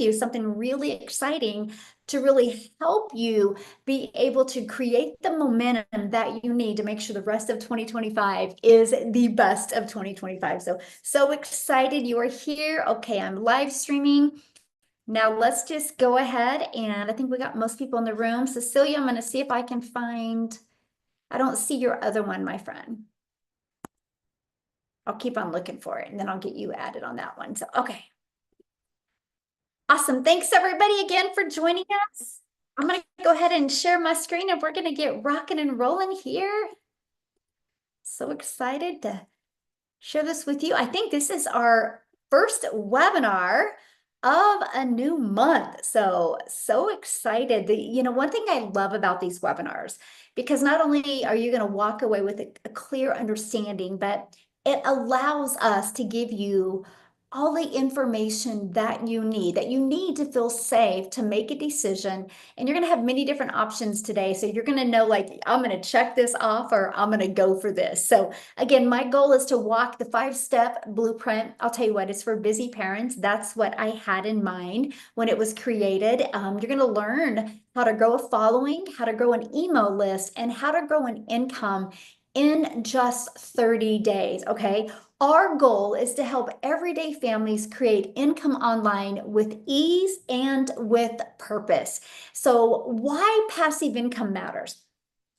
you something really exciting to really help you be able to create the momentum that you need to make sure the rest of 2025 is the best of 2025. So excited you are here. Okay, I'm live streaming. Now let's just go ahead, and I think we got most people in the room. Cecilia, I'm going to see if I can find, I don't see your other one, my friend. I'll keep on looking for it, and then I'll get you added on that one. So, okay. Awesome. Thanks everybody again for joining us. I'm going to go ahead and share my screen, and we're going to get rocking and rolling here. So excited to share this with you. I think this is our first webinar of a new month. So excited. One thing I love about these webinars, because not only are you going to walk away with a clear understanding, but it allows us to give you all the information that you need to feel safe to make a decision. And you're going to have many different options today. So you're going to know, like, I'm going to check this off, or I'm going to go for this. So again, my goal is to walk the 5-step blueprint. I'll tell you what, it's for busy parents. That's what I had in mind when it was created. You're going to learn how to grow a following, how to grow an email list, and how to grow an income in just 30 days, okay? Our goal is to help everyday families create income online with ease and with purpose. So why passive income matters?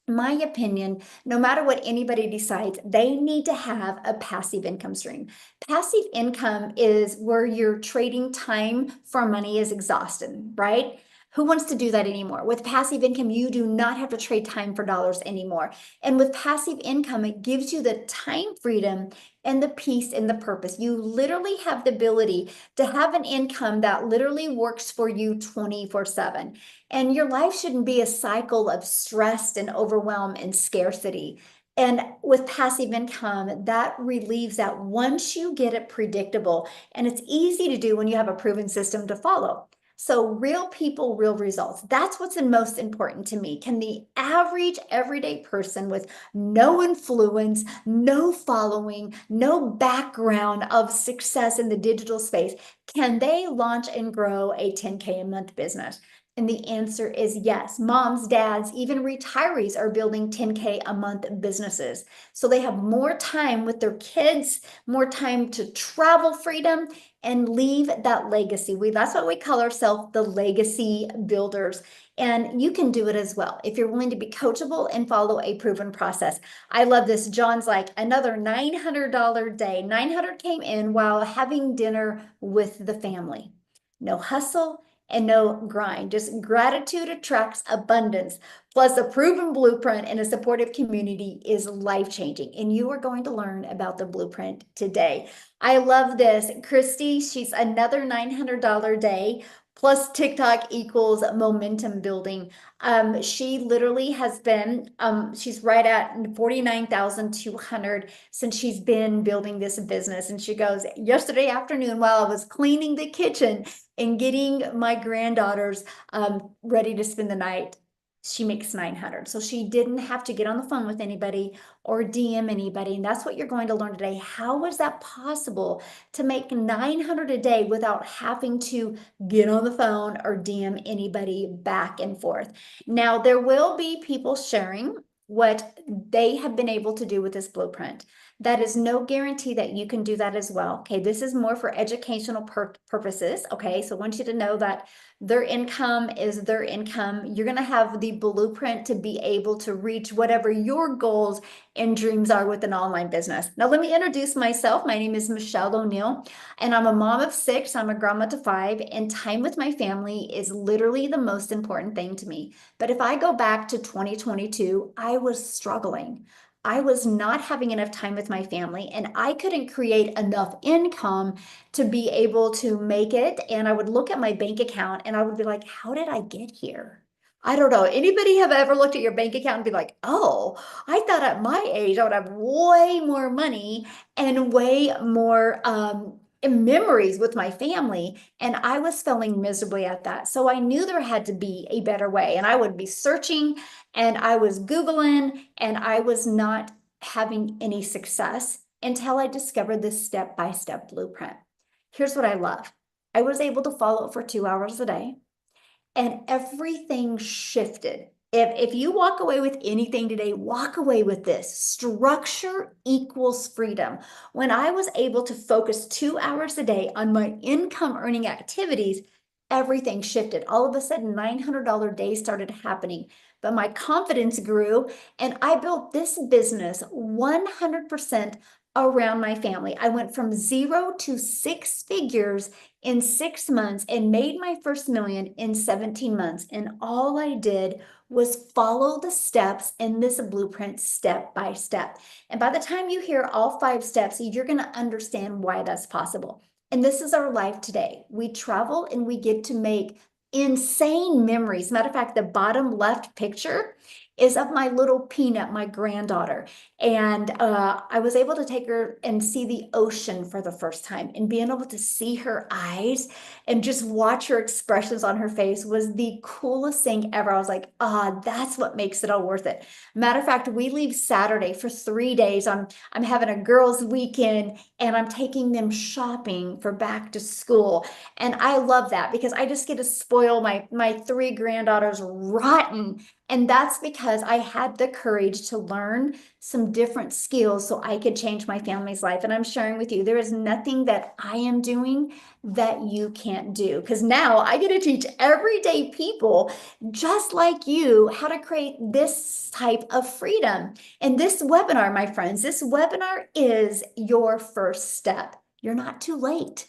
My opinion, no matter what anybody decides, they need to have a passive income stream. Passive income is where you're trading time for money is exhausted, right? Who wants to do that anymore? With passive income, you do not have to trade time for dollars anymore. And with passive income, it gives you the time freedom and the peace and the purpose. You literally have the ability to have an income that literally works for you 24/7. And your life shouldn't be a cycle of stress and overwhelm and scarcity. And with passive income, that relieves that once you get it predictable. And it's easy to do when you have a proven system to follow. So real people, real results. That's what's the most important to me. Can the average everyday person with no influence, no following, no background of success in the digital space, can they launch and grow a 10K a month business? And the answer is yes. Moms, dads, even retirees are building 10K a month businesses. So they have more time with their kids, more time to travel freedom, and leave that legacy. That's what we call ourselves, the legacy builders. And you can do it as well if you're willing to be coachable and follow a proven process. I love this. John's like, another $900 day. 900 came in while having dinner with the family. No hustle and no grind. Just gratitude attracts abundance. Plus, a proven blueprint and a supportive community is life-changing. And you are going to learn about the blueprint today. I love this. Christy, she's another $900 day. Plus TikTok equals momentum building. She literally has been, she's right at 49,200 since she's been building this business. And she goes, yesterday afternoon while I was cleaning the kitchen and getting my granddaughters ready to spend the night, she makes 900. So she didn't have to get on the phone with anybody or DM anybody. And that's what you're going to learn today. How is that possible to make 900 a day without having to get on the phone or DM anybody back and forth? Now, there will be people sharing what they have been able to do with this blueprint. That is no guarantee that you can do that as well. Okay, this is more for educational purposes. Okay, so I want you to know that their income is their income. You're going to have the blueprint to be able to reach whatever your goals and dreams are with an online business. Now, let me introduce myself. My name is Michelle O'Neill, and I'm a mom of 6. I'm a grandma to 5, and time with my family is literally the most important thing to me. But if I go back to 2022, I was struggling. I was not having enough time with my family, and I couldn't create enough income to be able to make it. And I would look at my bank account and I would be like, how did I get here? I don't know. Anybody have ever looked at your bank account and be like, oh, I thought at my age I would have way more money and way more memories with my family, and I was failing miserably at that. So I knew there had to be a better way, and I would be searching and I was Googling, and I was not having any success until I discovered this step-by-step blueprint. Here's what I love. I was able to follow it for 2 hours a day, and everything shifted. If you walk away with anything today, walk away with this. Structure equals freedom. When I was able to focus 2 hours a day on my income earning activities, everything shifted. All of a sudden, $900 days started happening, but my confidence grew, and I built this business 100% around my family. I went from 0 to 6 figures in 6 months and made my first million in 17 months. And all I did was follow the steps in this blueprint step by step. And by the time you hear all 5 steps, you're going to understand why that's possible. And this is our life today. We travel and we get to make insane memories. Matter of fact, the bottom left picture is of my little Peanut, my granddaughter. And I was able to take her and see the ocean for the first time, and being able to see her eyes and just watch her expressions on her face was the coolest thing ever. I was like, that's what makes it all worth it. Matter of fact, we leave Saturday for 3 days. I'm having a girls' weekend, and I'm taking them shopping for back to school. And I love that because I just get to spoil my 3 granddaughters rotten. And that's because I had the courage to learn some different skills so I could change my family's life. And I'm sharing with you, there is nothing that I am doing that you can't do. Because now I get to teach everyday people just like you how to create this type of freedom. And this webinar, my friends, this webinar is your first step. You're not too late.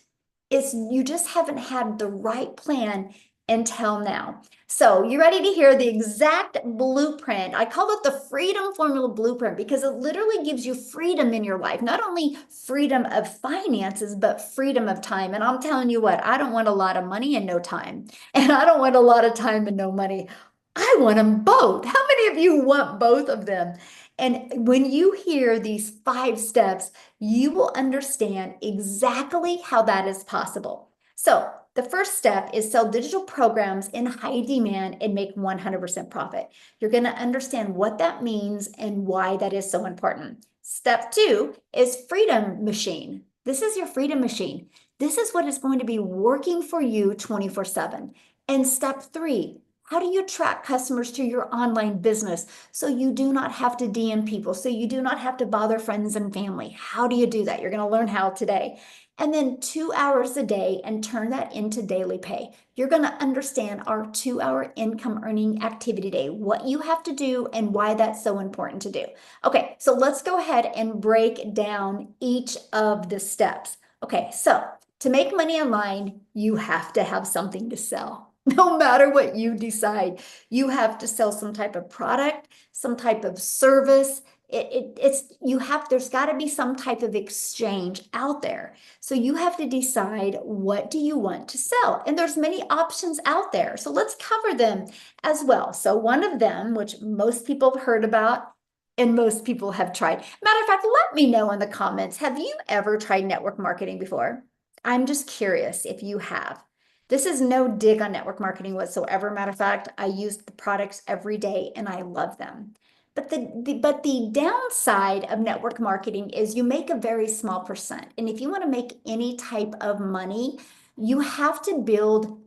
You just haven't had the right plan until now. So you ready to hear the exact blueprint? I call it the Freedom Formula Blueprint because it literally gives you freedom in your life. Not only freedom of finances, but freedom of time. And I'm telling you what, I don't want a lot of money and no time. And I don't want a lot of time and no money. I want them both. How many of you want both of them? And when you hear these 5 steps, you will understand exactly how that is possible. So the first step is sell digital programs in high demand and make 100% profit. You're going to understand what that means and why that is so important. Step 2 is freedom machine. This is your freedom machine. This is what is going to be working for you 24/7. And step 3, how do you attract customers to your online business so you do not have to DM people, so you do not have to bother friends and family? How do you do that? You're going to learn how today. And then 2 hours a day and turn that into daily pay. You're going to understand our 2-hour income earning activity day, what you have to do and why that's so important to do. Okay, so let's go ahead and break down each of the steps. Okay, so to make money online, you have to have something to sell. No matter what you decide, you have to sell some type of product, some type of service. There's got to be some type of exchange out there. So you have to decide, what do you want to sell? And there's many options out there. So let's cover them as well. So one of them, which most people have heard about and most people have tried. Matter of fact, let me know in the comments, have you ever tried network marketing before? I'm just curious if you have. This is no dig on network marketing whatsoever. Matter of fact, I use the products every day and I love them. But the downside of network marketing is you make a very small percent. And if you want to make any type of money, you have to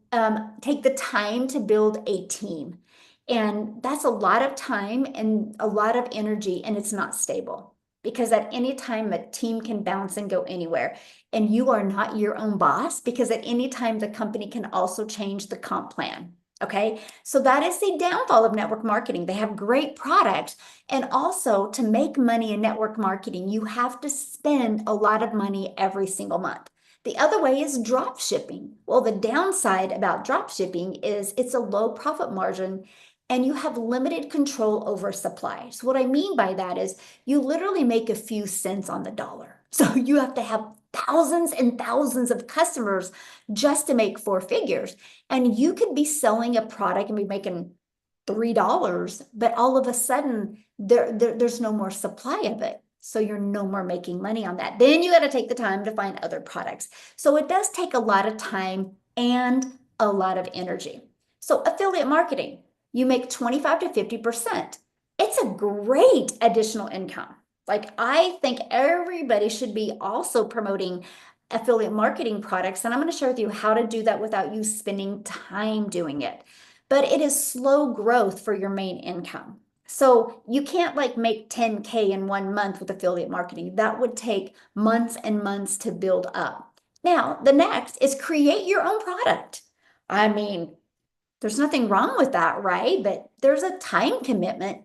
take the time to build a team. And that's a lot of time and a lot of energy, and it's not stable. Because at any time, a team can bounce and go anywhere. And you are not your own boss, because at any time, the company can also change the comp plan. Okay, so that is the downfall of network marketing. They have great products. And also, to make money in network marketing, you have to spend a lot of money every single month. The other way is drop shipping. Well, the downside about drop shipping is it's a low profit margin and you have limited control over supply. So what I mean by that is you literally make a few cents on the dollar. So you have to have thousands and thousands of customers just to make 4 figures. And you could be selling a product and be making $3, but all of a sudden there's no more supply of it. So you're no more making money on that. Then you got to take the time to find other products. So it does take a lot of time and a lot of energy. So affiliate marketing, you make 25 to 50%. It's a great additional income. Like, I think everybody should be also promoting affiliate marketing products, and I'm going to share with you how to do that without you spending time doing it. But it is slow growth for your main income. So you can't like make 10K in 1 month with affiliate marketing. That would take months and months to build up. Now, the next is create your own product. I mean, there's nothing wrong with that, right? But there's a time commitment.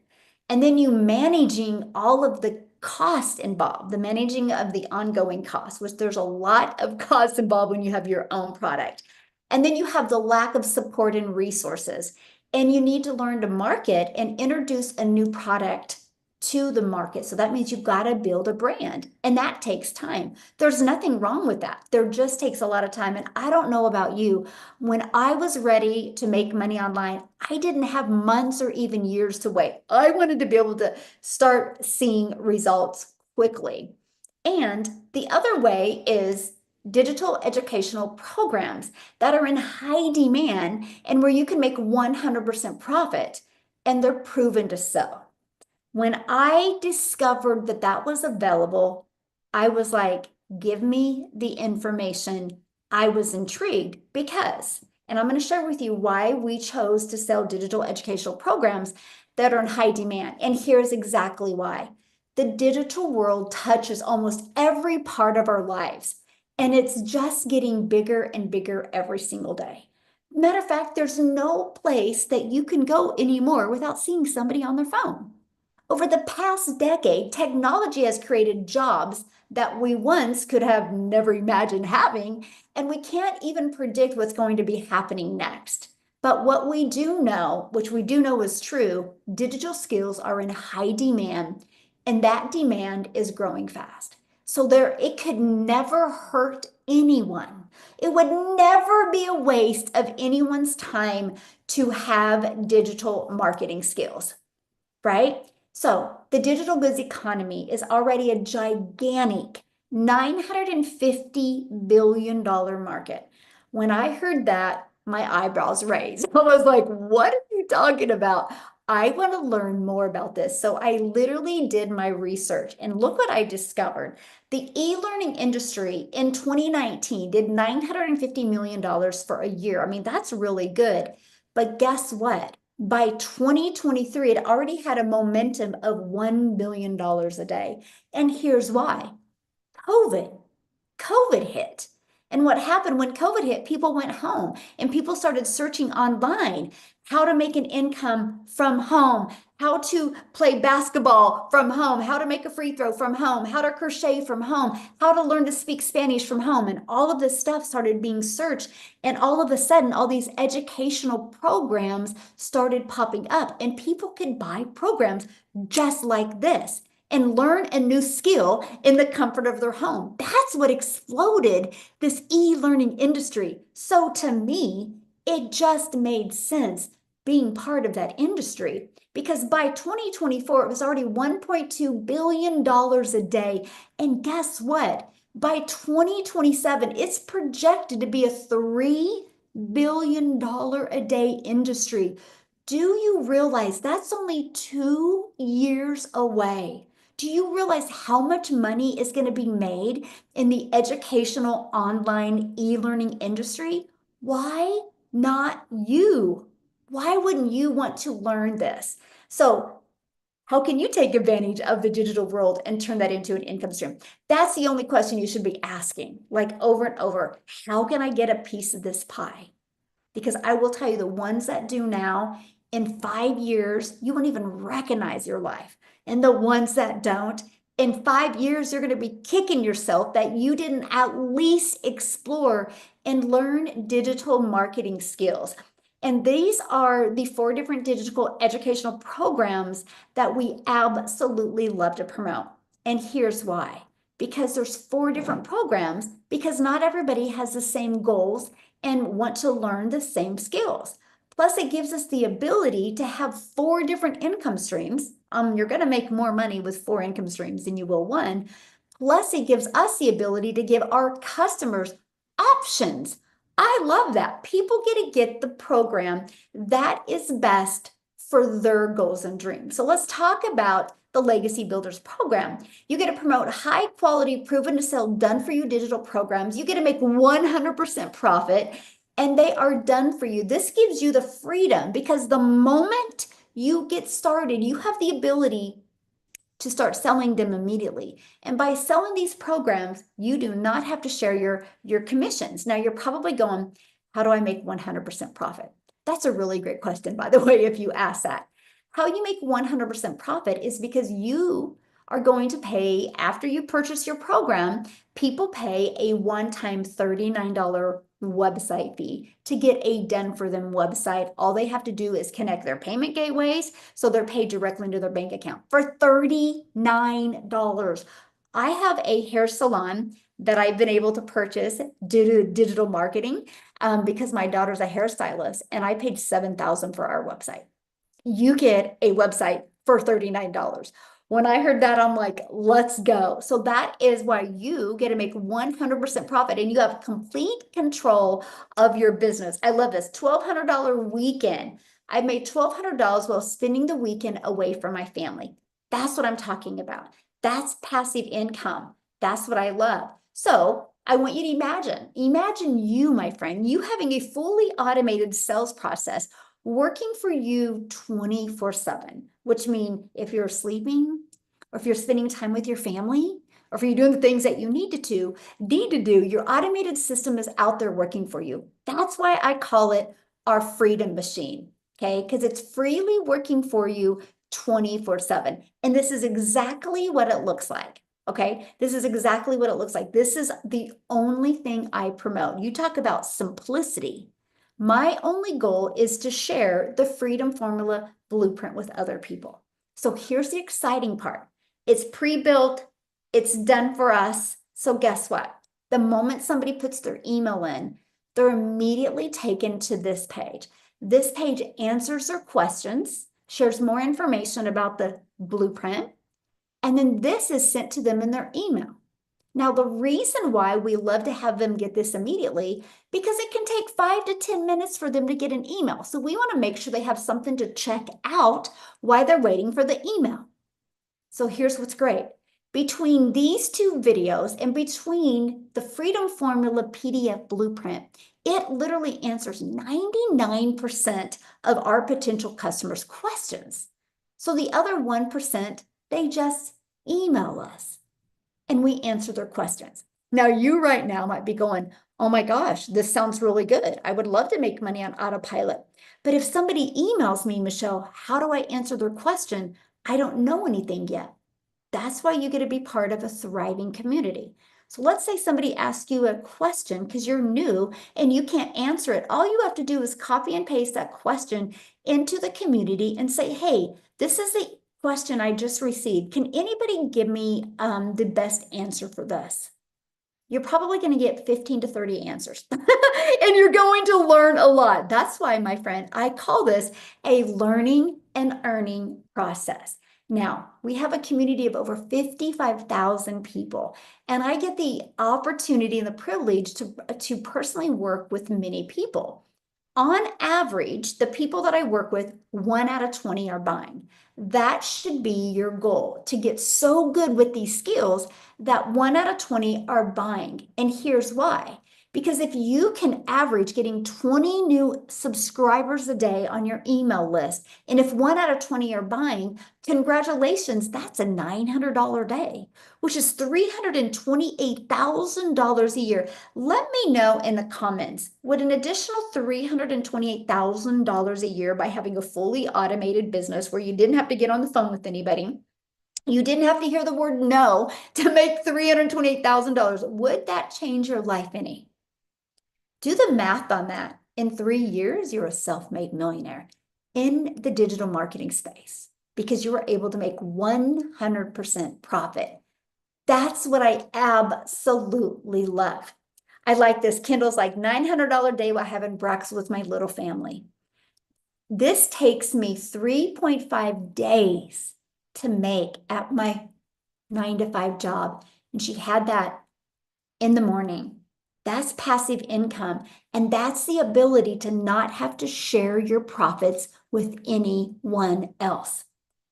And then you managing all of the costs involved, the managing of the ongoing costs, which there's a lot of costs involved when you have your own product. And then you have the lack of support and resources. And you need to learn to market and introduce a new product to the market. So that means you've got to build a brand, and that takes time. There's nothing wrong with that. There just takes a lot of time. And I don't know about you, when I was ready to make money online, I didn't have months or even years to wait. I wanted to be able to start seeing results quickly. And the other way is digital educational programs that are in high demand and where you can make 100% profit, and they're proven to sell. When I discovered that that was available, I was like, give me the information. I was intrigued because, and I'm going to share with you why we chose to sell digital educational programs that are in high demand. And here's exactly why. The digital world touches almost every part of our lives, and it's just getting bigger and bigger every single day. Matter of fact, there's no place that you can go anymore without seeing somebody on their phone. Over the past decade, technology has created jobs that we once could have never imagined having, and we can't even predict what's going to be happening next. But what we do know, which we do know is true, digital skills are in high demand, and that demand is growing fast. So it could never hurt anyone. It would never be a waste of anyone's time to have digital marketing skills, right? So the digital goods economy is already a gigantic $950 billion market. When I heard that, my eyebrows raised. I was like, what are you talking about? I want to learn more about this. So I literally did my research, and look what I discovered. The e-learning industry in 2019 did $950 million for a year. I mean, that's really good. But guess what? By 2023, it already had a momentum of $1 billion a day. And here's why. COVID hit. And what happened when COVID hit, people went home and people started searching online how to make an income from home, how to play basketball from home, how to make a free throw from home, how to crochet from home, how to learn to speak Spanish from home. And all of this stuff started being searched. And all of a sudden, all these educational programs started popping up, and people could buy programs just like this and learn a new skill in the comfort of their home. That's what exploded this e-learning industry. So to me, it just made sense being part of that industry, because by 2024, it was already $1.2 billion a day. And guess what? By 2027, it's projected to be a $3 billion a day industry. Do you realize that's only 2 years away? Do you realize how much money is going to be made in the educational online e-learning industry? Why not you? Why wouldn't you want to learn this? So, how can you take advantage of the digital world and turn that into an income stream? That's the only question you should be asking, like over and over. How can I get a piece of this pie? Because I will tell you, the ones that do now, in 5 years, you won't even recognize your life. And the ones that don't, in 5 years, you're going to be kicking yourself that you didn't at least explore and learn digital marketing skills. And these are the 4 different digital educational programs that we absolutely love to promote. And here's why. Because there's 4 different programs, because not everybody has the same goals and want to learn the same skills. Plus, it gives us the ability to have 4 different income streams. You're going to make more money with 4 income streams than you will 1. Plus, it gives us the ability to give our customers options. I love that. People get to get the program that is best for their goals and dreams. So let's talk about the Legacy Builders program. You get to promote high quality, proven to sell, done for you digital programs. You get to make 100% profit, and they are done for you. This gives you the freedom, because the moment you get started, you have the ability to start selling them immediately. And by selling these programs, you do not have to share your commissions. Now you're probably going, how do I make 100% profit? That's a really great question, by the way, if you ask that. How you make 100% profit is because you are going to pay, after you purchase your program, people pay a one-time $39 website fee to get a done for them website. All they have to do is connect their payment gateways, so they're paid directly into their bank account for $39. I have a hair salon that I've been able to purchase due to digital marketing, because my daughter's a hairstylist, and I paid $7,000 for our website. You get a website for $39. When I heard that, I'm like, let's go. So that is why you get to make 100% profit, and you have complete control of your business. I love this. $1,200 weekend. I made $1,200 while spending the weekend away from my family. That's what I'm talking about. That's passive income. That's what I love. So I want you to imagine you, my friend, you having a fully automated sales process working for you 24/7, which means if you're sleeping, or if you're spending time with your family, or if you're doing the things that you need to do, your automated system is out there working for you. That's why I call it our freedom machine, okay? Because it's freely working for you 24/7. And this is exactly what it looks like. Okay, this is exactly what it looks like. This is the only thing I promote. You talk about simplicity. My only goal is to share the Freedom Formula blueprint with other people. So here's the exciting part. It's pre-built, it's done for us. So guess what? The moment somebody puts their email in, they're immediately taken to this page. This page answers their questions, shares more information about the blueprint, and then this is sent to them in their email. Now, the reason why we love to have them get this immediately, because it can take 5 to 10 minutes for them to get an email. So we want to make sure they have something to check out while they're waiting for the email. So here's what's great. Between these two videos and between the Freedom Formula PDF blueprint, it literally answers 99% of our potential customers' questions. So the other 1%, they just email us and we answer their questions. Now, you right now might be going, oh my gosh, this sounds really good. I would love to make money on autopilot. But if somebody emails me, Michelle, how do I answer their question? I don't know anything yet. That's why you get to be part of a thriving community. So let's say somebody asks you a question because you're new and you can't answer it. All you have to do is copy and paste that question into the community and say, hey, this is the question I just received. Can anybody give me the best answer for this? You're probably going to get 15 to 30 answers and you're going to learn a lot. That's why, my friend, I call this a learning and earning process. Now, we have a community of over 55,000 people, and I get the opportunity and the privilege to personally work with many people. On average, the people that I work with, 1 out of 20 are buying. That should be your goal, to get so good with these skills that 1 out of 20 are buying. And here's why. Because if you can average getting 20 new subscribers a day on your email list, and if 1 out of 20 are buying, congratulations, that's a $900 day, which is $328,000 a year. Let me know in the comments, would an additional $328,000 a year by having a fully automated business where you didn't have to get on the phone with anybody, you didn't have to hear the word no to make $328,000, would that change your life any? Do the math on that. In 3 years, you're a self-made millionaire in the digital marketing space because you were able to make 100% profit. That's what I absolutely love. I like this. Kindle's like $900 a day while having breakfast with my little family. This takes me 3.5 days to make at my 9-to-5 job. And she had that in the morning. That's passive income. And that's the ability to not have to share your profits with anyone else.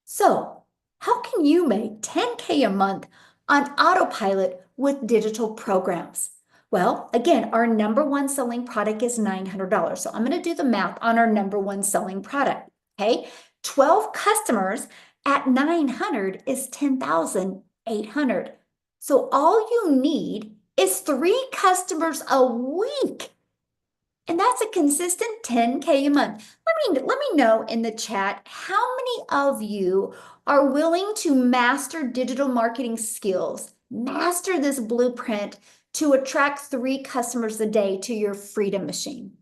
So How can you make 10K a month on autopilot with digital programs? Well, again, our number one selling product is $900. So I'm going to do the math on our number one selling product. Okay. 12 customers at 900 is 10,800. So all you need is 3 customers a week. And that's a consistent 10K a month. Let me know in the chat how many of you are willing to master digital marketing skills, master this blueprint to attract 3 customers a day to your freedom machine.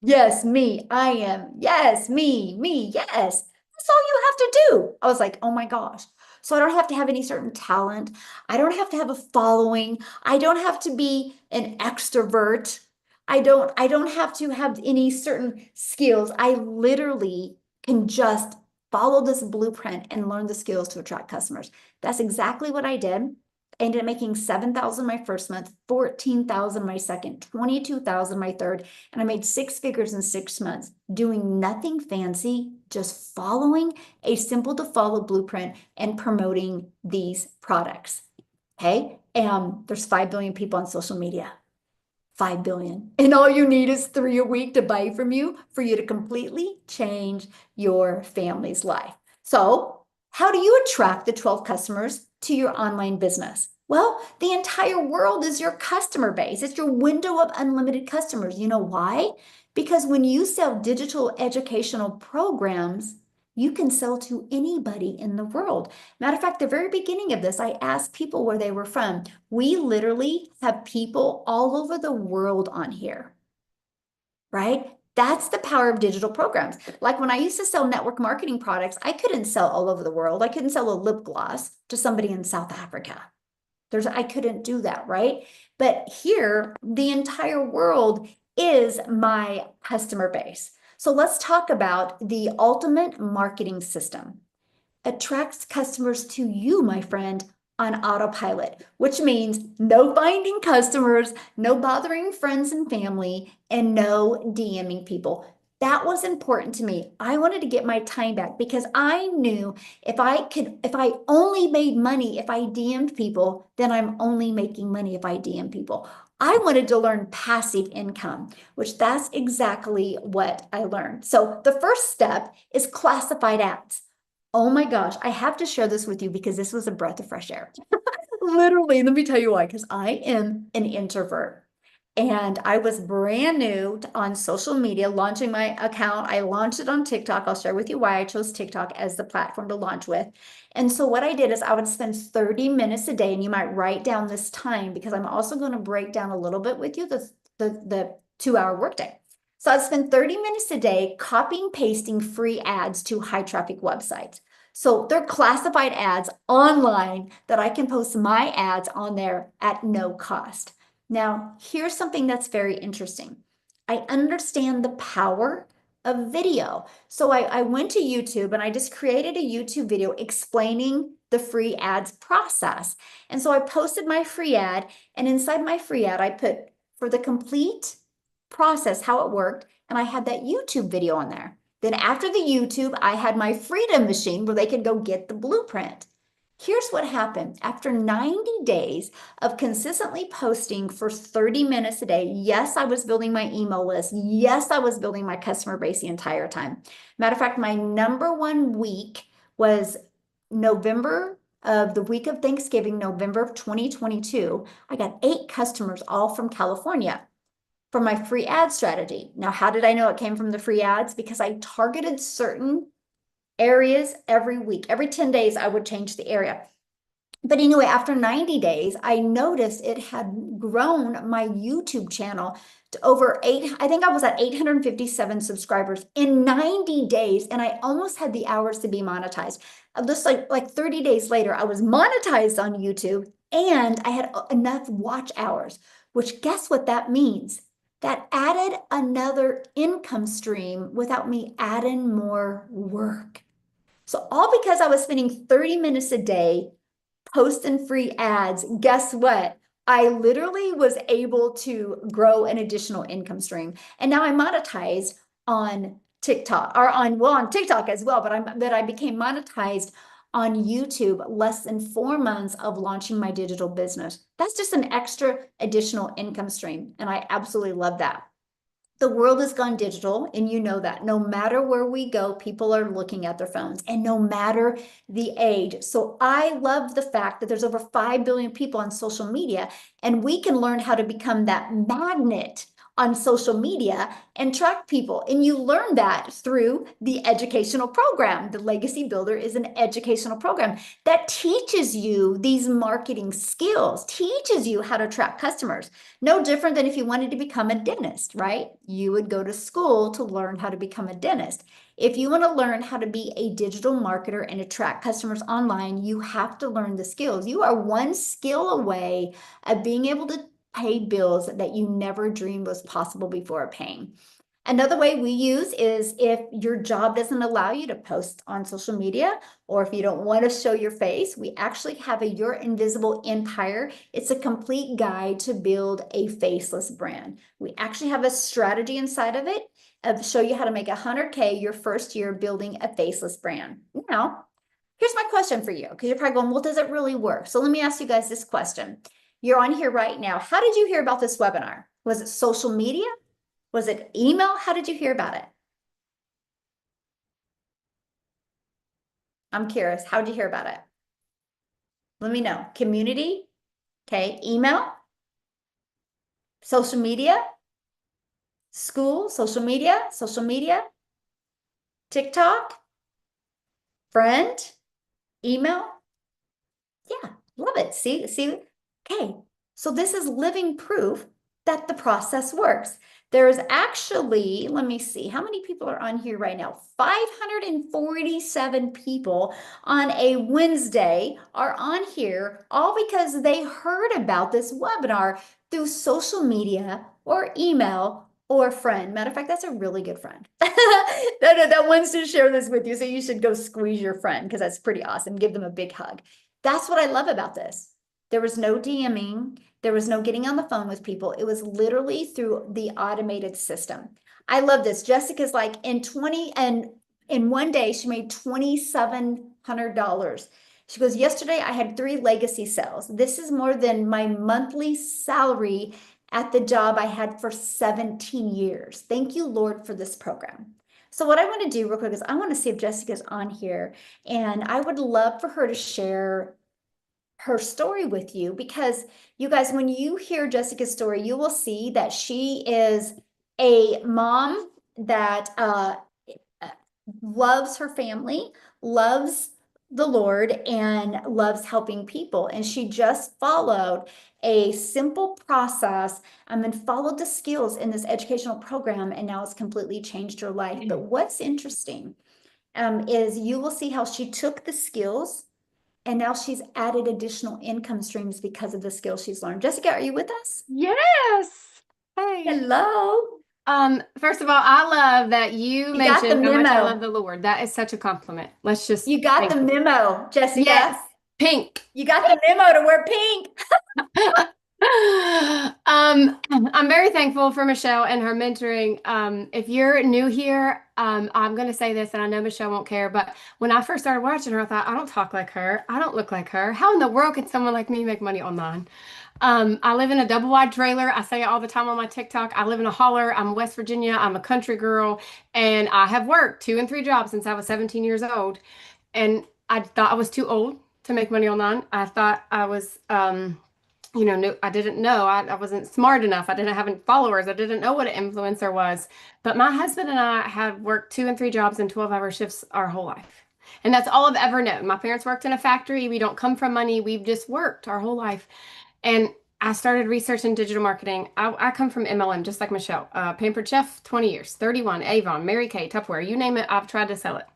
Yes, me, I am. Yes, me, yes. That's all you have to do. I was like, oh my gosh. So I don't have to have any certain talent. I don't have to have a following. I don't have to be an extrovert. I don't have to have any certain skills. I literally can just follow this blueprint and learn the skills to attract customers. That's exactly what I did. I ended up making 7,000 my first month, 14,000 my second, 22,000 my third, and I made 6 figures in 6 months doing nothing fancy, just following a simple to follow blueprint and promoting these products. Okay. There's 5 billion people on social media. 5 billion. And all you need is 3 a week to buy from you for you to completely change your family's life. So, how do you attract the 12 customers to your online business? Well, the entire world is your customer base. It's your window of unlimited customers. You know why? Because when you sell digital educational programs, you can sell to anybody in the world. Matter of fact, the very beginning of this, I asked people where they were from. We literally have people all over the world on here, right? That's the power of digital programs. Like when I used to sell network marketing products, I couldn't sell all over the world. I couldn't sell a lip gloss to somebody in South Africa. I couldn't do that, right? But here, the entire world is my customer base. So let's talk about the ultimate marketing system. Attracts customers to you, my friend, on autopilot, which means no finding customers, no bothering friends and family, and no DMing people. That was important to me. I wanted to get my time back because I knew if I only made money if I DM'd people, then I'm only making money if I DM people. I wanted to learn passive income, which that's exactly what I learned. So the first step is classified ads. Oh my gosh, I have to share this with you because this was a breath of fresh air. Literally, let me tell you why, because I am an introvert. And I was brand new on social media, launching my account. I launched it on TikTok. I'll share with you why I chose TikTok as the platform to launch with. And so what I did is I would spend 30 minutes a day, and you might write down this time because I'm also going to break down a little bit with you the 2-hour workday. So I'd spend 30 minutes a day copying, pasting free ads to high traffic websites. So they're classified ads online that I can post my ads on there at no cost. Now, here's something that's very interesting. I understand the power of video. So I went to YouTube and I just created a YouTube video explaining the free ads process. And so I posted my free ad, and inside my free ad, I put for the complete process, how it worked, and I had that YouTube video on there. Then after the YouTube, I had my freedom machine where they could go get the blueprint. Here's what happened. After 90 days of consistently posting for 30 minutes a day, yes, I was building my email list. Yes, I was building my customer base the entire time. Matter of fact, my number one week was November of the week of Thanksgiving, November of 2022. I got 8 customers, all from California, for my free ad strategy. Now, how did I know it came from the free ads? Because I targeted certain areas every week. Every 10 days, I would change the area. But anyway, after 90 days, I noticed it had grown my YouTube channel to over 8. I think I was at 857 subscribers in 90 days, and I almost had the hours to be monetized. Just like 30 days later, I was monetized on YouTube, and I had enough watch hours, which guess what that means? That added another income stream without me adding more work. So all because I was spending 30 minutes a day posting free ads, guess what? I literally was able to grow an additional income stream. And now I'm monetized on TikTok, or on TikTok as well, but I became monetized on YouTube less than 4 months of launching my digital business. That's just an extra additional income stream. And I absolutely love that. The world has gone digital, and you know that. No matter where we go, people are looking at their phones, and no matter the age. So I love the fact that there's over 5 billion people on social media, and we can learn how to become that magnet on social media and track people. And you learn that through the educational program. The Legacy Builder is an educational program that teaches you these marketing skills, teaches you how to attract customers. No different than if you wanted to become a dentist, right? You would go to school to learn how to become a dentist. If you want to learn how to be a digital marketer and attract customers online, you have to learn the skills. You are one skill away of being able to pay bills that you never dreamed was possible before paying. Another way we use is if your job doesn't allow you to post on social media, or if you don't want to show your face, we actually have a Your Invisible Empire. It's a complete guide to build a faceless brand. We actually have a strategy inside of it of show you how to make 100K your first year building a faceless brand. Now, here's my question for you, because you're probably going, well, does it really work? So let me ask you guys this question. You're on here right now. How did you hear about this webinar? Was it social media? Was it email? How did you hear about it? I'm curious. How did you hear about it? Let me know. Community, okay, email, social media, school, social media, TikTok, friend, email. Yeah, love it. See, okay. So this is living proof that the process works. There's actually, let me see, how many people are on here right now? 547 people on a Wednesday are on here, all because they heard about this webinar through social media or email or a friend. Matter of fact, that's a really good friend that wants to share this with you. So you should go squeeze your friend, because that's pretty awesome. Give them a big hug. That's what I love about this. There was no DMing. There was no getting on the phone with people. It was literally through the automated system. I love this. Jessica's like in one day she made $2,700. She goes, yesterday I had 3 legacy sales. This is more than my monthly salary at the job I had for 17 years. Thank you, Lord, for this program. So what I want to do real quick is I want to see if Jessica's on here, and I would love for her to share her story with you, because you guys, when you hear Jessica's story, you will see that she is a mom that loves her family, loves the Lord, and loves helping people. And she just followed a simple process and followed the skills in this educational program, and now it's completely changed her life. But what's interesting is you will see how she took the skills, and now she's added additional income streams because of the skills she's learned. Jessica, are you with us? Yes. Hey. Hello. First of all, I love that you You got the mentioned how much I love memo. the Lord. That is such a compliment. Let's just You got the thank you. memo, Jessica. Yes, pink. You got the memo to wear pink. I'm very thankful for Michelle and her mentoring. If you're new here, I'm going to say this, and I know Michelle won't care, but when I first started watching her, I thought, I don't talk like her. I don't look like her. How in the world can someone like me make money online? I live in a double wide trailer. I say it all the time on my TikTok. I live in a holler. I'm West Virginia. I'm a country girl, and I have worked 2 and 3 jobs since I was 17 years old. And I thought I was too old to make money online. I thought I was, no, I didn't know. I wasn't smart enough. I didn't have any followers. I didn't know what an influencer was. But my husband and I have worked 2 and 3 jobs in 12-hour shifts our whole life. And that's all I've ever known. My parents worked in a factory. We don't come from money. We've just worked our whole life. And I started researching digital marketing. I come from MLM, just like Michelle. Pampered Chef, 20 years, 31, Avon, Mary Kay, Tupperware, you name it, I've tried to sell it.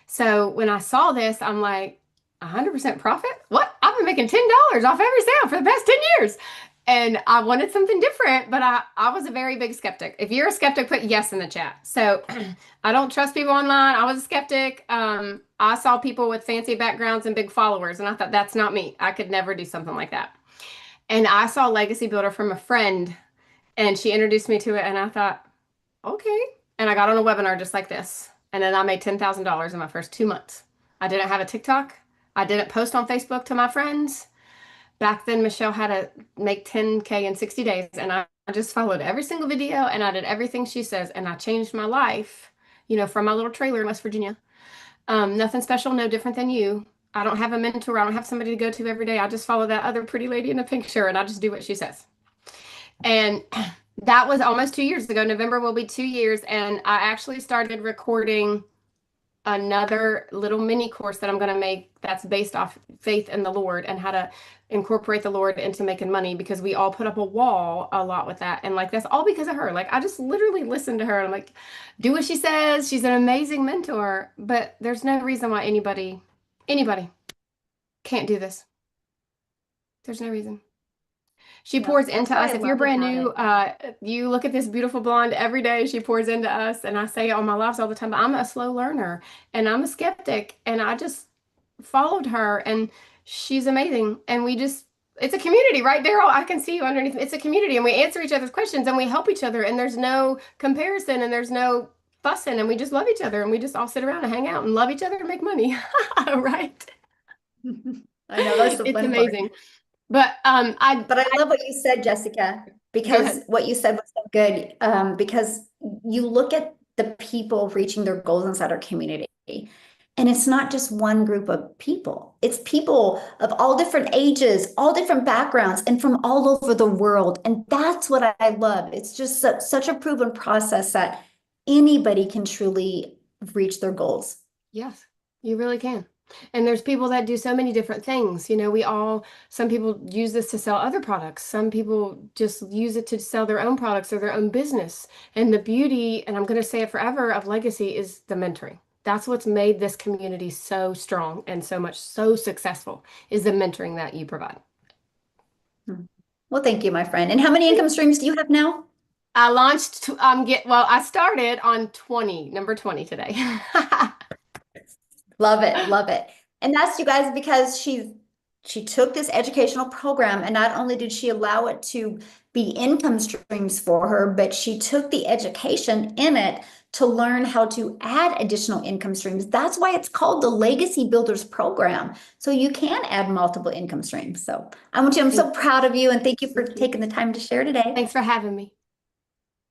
So when I saw this, I'm like, 100% profit? What? I've been making $10 off every sale for the past 10 years. And I wanted something different, but I was a very big skeptic. If you're a skeptic, put yes in the chat. So I don't trust people online. I was a skeptic. I saw people with fancy backgrounds and big followers, and I thought, that's not me. I could never do something like that. And I saw Legacy Builder from a friend, and she introduced me to it, and I thought, okay. And I got on a webinar just like this. And then I made $10,000 in my first 2 months. I didn't have a TikTok. I didn't post on Facebook to my friends. Back then, Michelle had to make 10K in 60 days, and I just followed every single video and I did everything she says, and I changed my life, from my little trailer in West Virginia. Nothing special, no different than you. I don't have a mentor. I don't have somebody to go to every day. I just follow that other pretty lady in the pink shirt and I just do what she says. And that was almost 2 years ago. November will be 2 years. And I actually started recording another little mini course that I'm going to make that's based off faith in the Lord and how to incorporate the Lord into making money, because we all put up a wall a lot with that. And like, that's all because of her. Like, I just literally listened to her and I'm like, do what she says. She's an amazing mentor, but there's no reason why anybody can't do this. There's no reason. She No, pours that's into what us. I If you're love brand about new, it. you look at this beautiful blonde every day. She pours into us, and I say it on my lives all the time. But I'm a slow learner, and I'm a skeptic, and I just followed her, and she's amazing. And it's a community, right, Daryl? I can see you underneath. It's a community, and we answer each other's questions, and we help each other, and there's no comparison, and there's no fussing, and we just love each other, and we just all sit around and hang out and love each other and make money, right? I know that's the It's fun part. amazing. But But I love what you said, Jessica, go because ahead. what you said was so good. Because you look at the people reaching their goals inside our community, and it's not just one group of people. It's people of all different ages, all different backgrounds, and from all over the world. And that's what I love. It's just such a proven process that anybody can truly reach their goals. Yes, you really can. And there's people that do so many different things. Some people use this to sell other products. Some people just use it to sell their own products or their own business. And the beauty, and I'm going to say it forever, of Legacy is the mentoring. That's what's made this community so strong and so successful, is the mentoring that you provide. Hmm. Well, thank you, my friend. And how many income streams do you have now? I launched, I started on number 20 today. Love it, love it. And that's you guys because she took this educational program and not only did she allow it to be income streams for her, but she took the education in it to learn how to add additional income streams. That's why it's called the Legacy Builders Program. So you can add multiple income streams. So I'm so proud of you and thank you for Thank you. taking the time to share today. Thanks for having me.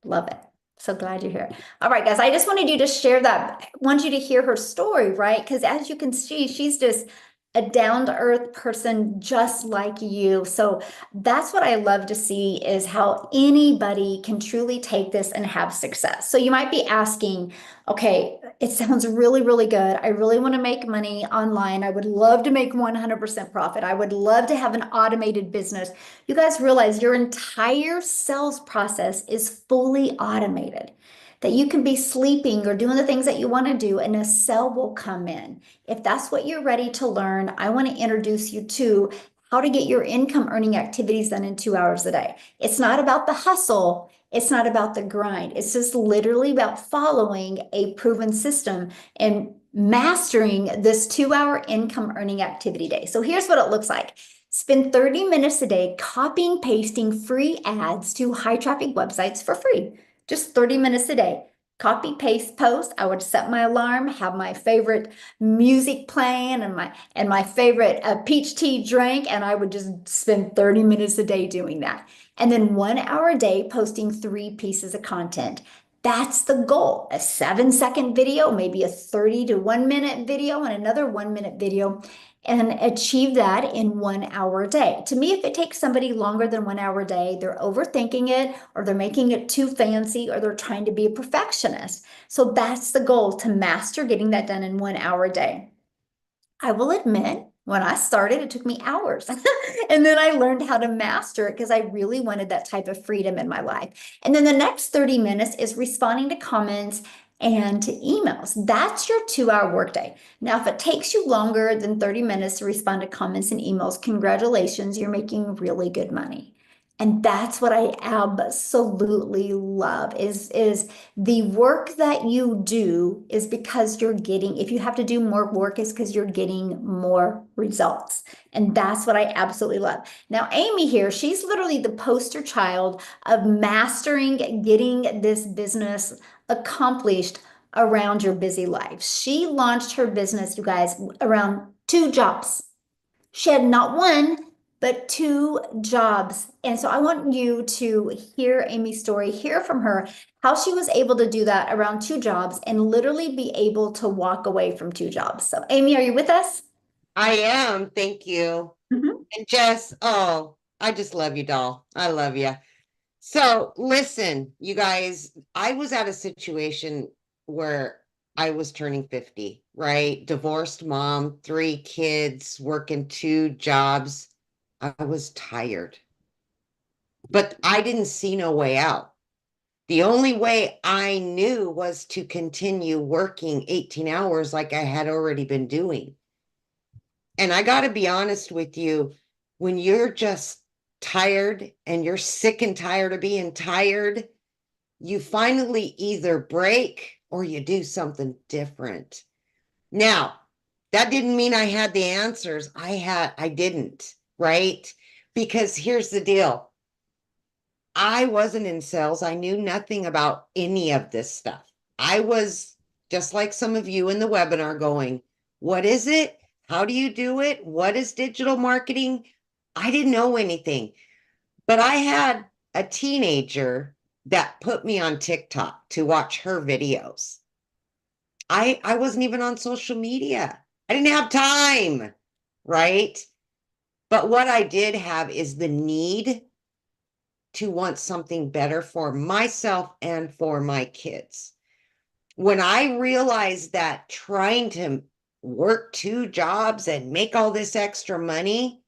Love it. So glad you're here. All right, guys, I just wanted you to share that. I want you to hear her story, right? Because as you can see, she's just a down-to-earth person just like you. So that's what I love to see is how anybody can truly take this and have success. So you might be asking, okay, it sounds really, really good. I really want to make money online. I would love to make 100% profit. I would love to have an automated business. You guys realize your entire sales process is fully automated, that you can be sleeping or doing the things that you want to do, and a sale will come in. If that's what you're ready to learn, I want to introduce you to how to get your income earning activities done in 2 hours a day. It's not about the hustle. It's not about the grind. It's just literally about following a proven system and mastering this 2 hour income earning activity day. So here's what it looks like. Spend 30 minutes a day copying, pasting free ads to high traffic websites for free. Just 30 minutes a day. Copy, paste, post. I would set my alarm, have my favorite music playing and my favorite peach tea drink, and I would just spend 30 minutes a day doing that. And then 1 hour a day posting 3 pieces of content. That's the goal. A 7 second video, maybe a 30 to 1 minute video, and another 1 minute video, and achieve that in 1 hour a day. To me, if it takes somebody longer than 1 hour a day, they're overthinking it, or they're making it too fancy, or they're trying to be a perfectionist. So that's the goal, to master getting that done in 1 hour a day. I will admit, when I started, it took me hours. And then I learned how to master it because I really wanted that type of freedom in my life. And then the next 30 minutes is responding to comments and to emails. That's your 2 hour workday. Now, if it takes you longer than 30 minutes to respond to comments and emails, congratulations, you're making really good money. And that's what I absolutely love is the work that you do is because you're getting, if you have to do more work, is because you're getting more results. And that's what I absolutely love. Now, Amy here, she's literally the poster child of mastering getting this business accomplished around your busy life. She launched her business, you guys, around 2 jobs. She had not one, but 2 jobs. And so I want you to hear Amy's story, hear from her, how she was able to do that around 2 jobs and literally be able to walk away from 2 jobs. So, Amy, are you with us? I am. Thank you. Mhm. And Jess, oh, I just love you, doll. I love you. So listen, you guys, I was at a situation where I was turning 50, right? Divorced mom, 3 kids, working 2 jobs. I was tired, but I didn't see no way out. The only way I knew was to continue working 18 hours like I had already been doing. And I got to be honest with you, when you're just tired and you're sick and tired of being tired, you finally either break or you do something different. Now, that didn't mean I had the answers. I didn't, right? Because here's the deal. I wasn't in sales. I knew nothing about any of this stuff. I was just like some of you in the webinar going, what is it? How do you do it? What is digital marketing? I didn't know anything, but I had a teenager that put me on TikTok to watch her videos. I wasn't even on social media. I didn't have time, right? But what I did have is the need to want something better for myself and for my kids. When I realized that trying to work 2 jobs and make all this extra money,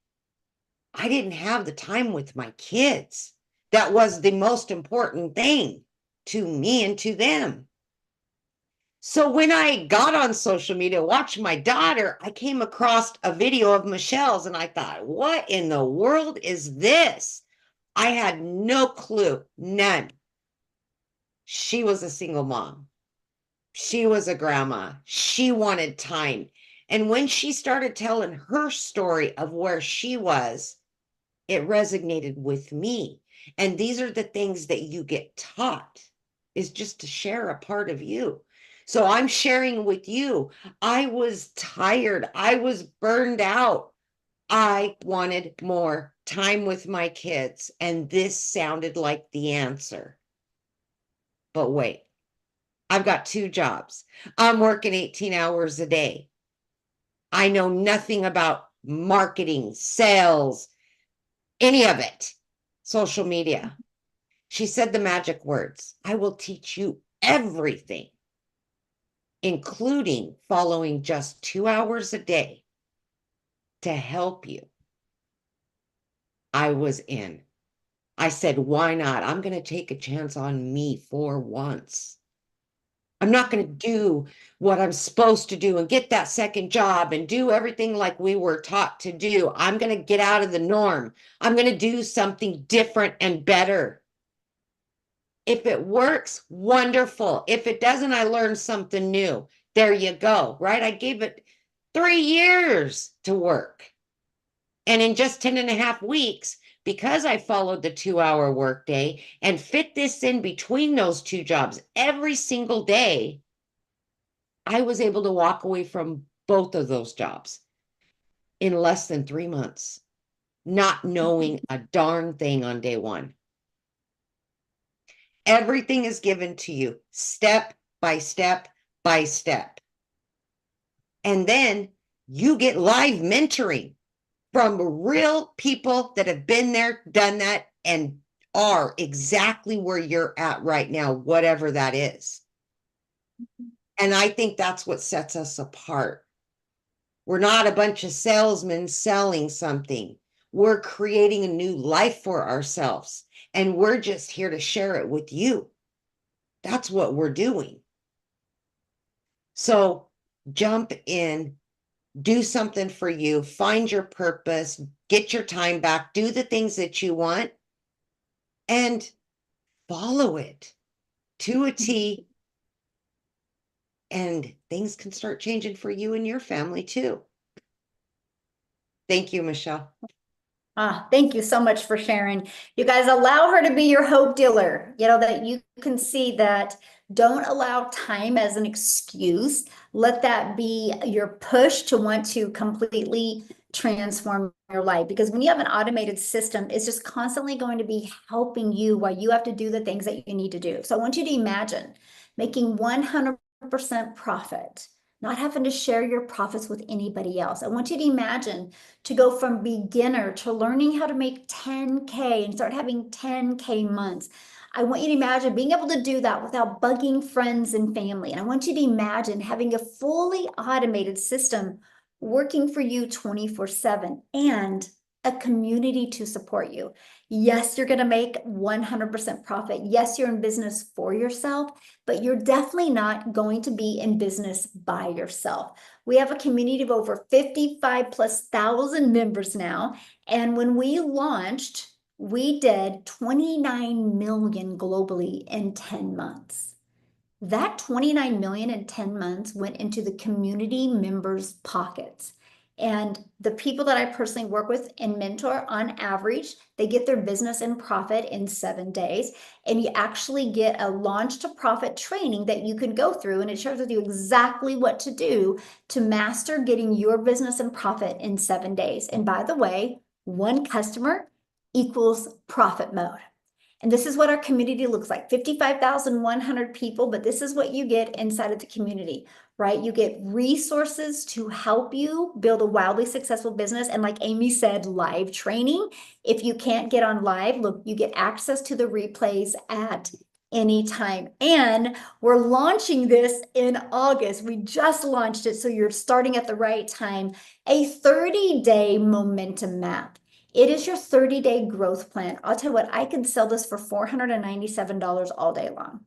I didn't have the time with my kids. That was the most important thing to me and to them. So when I got on social media, watched my daughter, I came across a video of Michelle's and I thought, what in the world is this? I had no clue, none. She was a single mom. She was a grandma. She wanted time. And when she started telling her story of where she was, it resonated with me. And these are the things that you get taught, is just to share a part of you. So I'm sharing with you. I was tired. I was burned out. I wanted more time with my kids. And this sounded like the answer. But wait, I've got 2 jobs. I'm working 18 hours a day. I know nothing about marketing, sales, any of it, social media. She said the magic words, I will teach you everything, including following just 2 hours a day to help you. I was in. I said, why not? I'm going to take a chance on me for once. I'm not going to do what I'm supposed to do and get that second job and do everything like we were taught to do. I'm going to get out of the norm. I'm going to do something different and better. If it works, wonderful. If it doesn't, I learned something new. There you go, right? I gave it 3 years to work. And in just 10 and a half weeks, because I followed the 2-hour workday and fit this in between those 2 jobs every single day, I was able to walk away from both of those jobs in less than 3 months, not knowing a darn thing on day one. Everything is given to you step by step by step. And then you get live mentoring from real people that have been there, done that, and are exactly where you're at right now, whatever that is. And I think that's what sets us apart. We're not a bunch of salesmen selling something. We're creating a new life for ourselves, and we're just here to share it with you. That's what we're doing. So jump in, do something for you, find your purpose, get your time back, do the things that you want, and follow it to a T. And things can start changing for you and your family too. Thank you, Michelle. Thank you so much for sharing. You guys allow her to be your hope dealer, that you can see that. Don't allow time as an excuse. Let that be your push to want to completely transform your life. Because when you have an automated system, it's just constantly going to be helping you while you have to do the things that you need to do. So I want you to imagine making 100% profit, not having to share your profits with anybody else. I want you to imagine to go from beginner to learning how to make 10K and start having 10K months. I want you to imagine being able to do that without bugging friends and family. And I want you to imagine having a fully automated system working for you 24/7 and a community to support you. Yes, you're going to make 100% profit. Yes, you're in business for yourself, but you're definitely not going to be in business by yourself. We have a community of over 55,000+ members now. And when we launched, we did 29 million globally in 10 months. That 29 million in 10 months went into the community members' pockets. And the people that I personally work with and mentor, on average, they get their business in profit in 7 days. And you actually get a launch to profit training that you can go through, and it shows you exactly what to do to master getting your business in profit in 7 days. And by the way, one customer equals profit mode. And this is what our community looks like, 55,100 people, but this is what you get inside of the community, right? You get resources to help you build a wildly successful business. And like Amy said, live training. If you can't get on live, look, you get access to the replays at any time. And we're launching this in August. We just launched it, so you're starting at the right time. A 30-day momentum map. It is your 30-day growth plan. I'll tell you what, I can sell this for $497 all day long,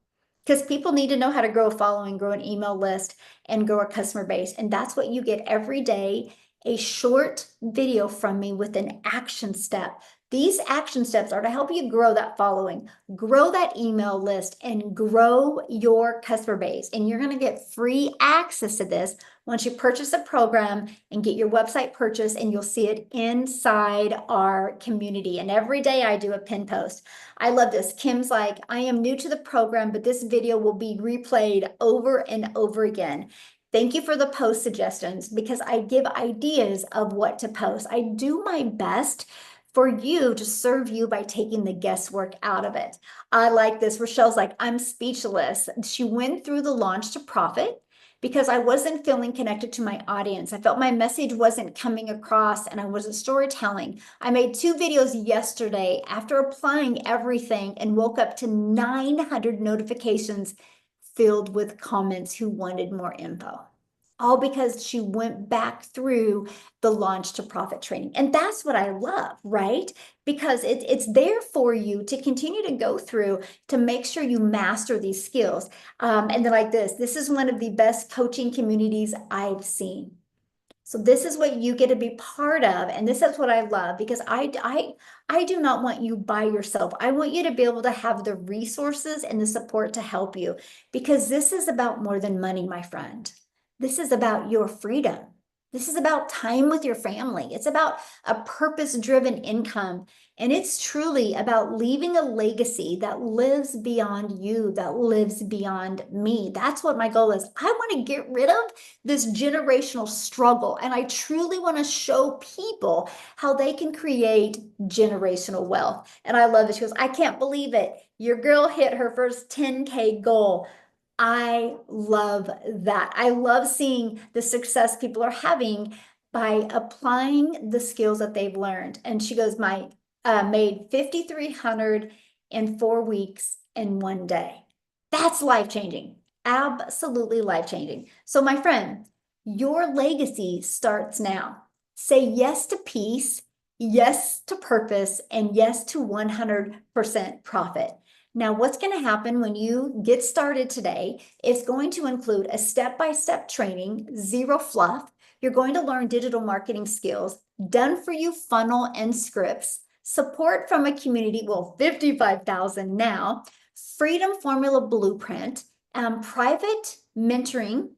because people need to know how to grow a following, grow an email list, and grow a customer base. And that's what you get every day, a short video from me with an action step. These action steps are to help you grow that following, grow that email list, and grow your customer base. And you're going to get free access to this once you purchase a program and get your website purchased, and you'll see it inside our community. And every day I do a pin post. I love this. Kim's like, I am new to the program, but this video will be replayed over and over again. Thank you for the post suggestions, because I give ideas of what to post. I do my best for you to serve you by taking the guesswork out of it. I like this. Rochelle's like, I'm speechless. She went through the launch to profit because I wasn't feeling connected to my audience. I felt my message wasn't coming across, and I wasn't storytelling. I made 2 videos yesterday after applying everything and woke up to 900 notifications filled with comments who wanted more info. All because she went back through the launch to profit training. And that's what I love, right? Because it's there for you to continue to go through to make sure you master these skills. And then like this is one of the best coaching communities I've seen. So this is what you get to be part of. And this is what I love, because I do not want you by yourself. I want you to be able to have the resources and the support to help you, because this is about more than money, my friend. This is about your freedom. This is about time with your family. It's about a purpose-driven income. And it's truly about leaving a legacy that lives beyond you, that lives beyond me. That's what my goal is. I want to get rid of this generational struggle. And I truly want to show people how they can create generational wealth. And I love it. She goes, I can't believe it. Your girl hit her first 10K goal. I love that. I love seeing the success people are having by applying the skills that they've learned. And she goes, my made 5,300 in 4 weeks in 1 day. That's life-changing. Absolutely life-changing. So my friend, your legacy starts now. Say yes to peace, yes to purpose, and yes to 100% profit. Now, what's going to happen when you get started today is going to include a step-by-step training, zero fluff. You're going to learn digital marketing skills, done for you funnel and scripts, support from a community, well, 55,000 now, freedom formula blueprint, private mentoring,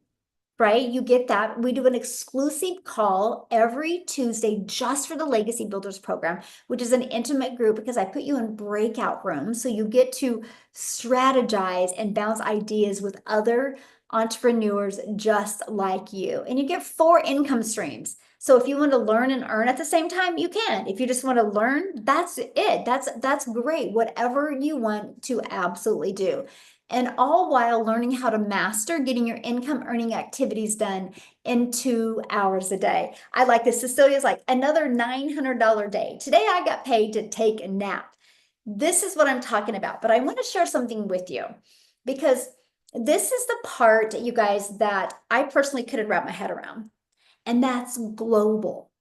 right? You get that. We do an exclusive call every Tuesday just for the Legacy Builders program, which is an intimate group because I put you in breakout rooms. So you get to strategize and bounce ideas with other entrepreneurs just like you. And you get 4 income streams. So if you want to learn and earn at the same time, you can. If you just want to learn, that's it. That's great. Whatever you want to absolutely do. And all while learning how to master getting your income earning activities done in 2 hours a day. I like this. Cecilia's like, another $900 day. Today I got paid to take a nap. This is what I'm talking about, but I want to share something with you because this is the part, you guys, that I personally couldn't wrap my head around, and that's global.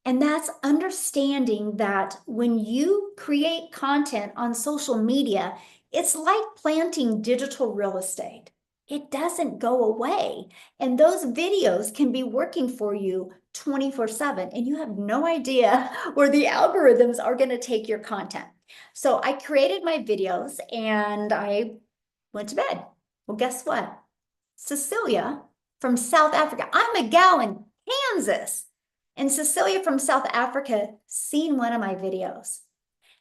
And that's understanding that when you create content on social media, it's like planting digital real estate. It doesn't go away. And those videos can be working for you 24/7, and you have no idea where the algorithms are going to take your content. So I created my videos and I went to bed. Well, guess what? Cecilia from South Africa, I'm a gal in Kansas. And Cecilia from South Africa seen one of my videos.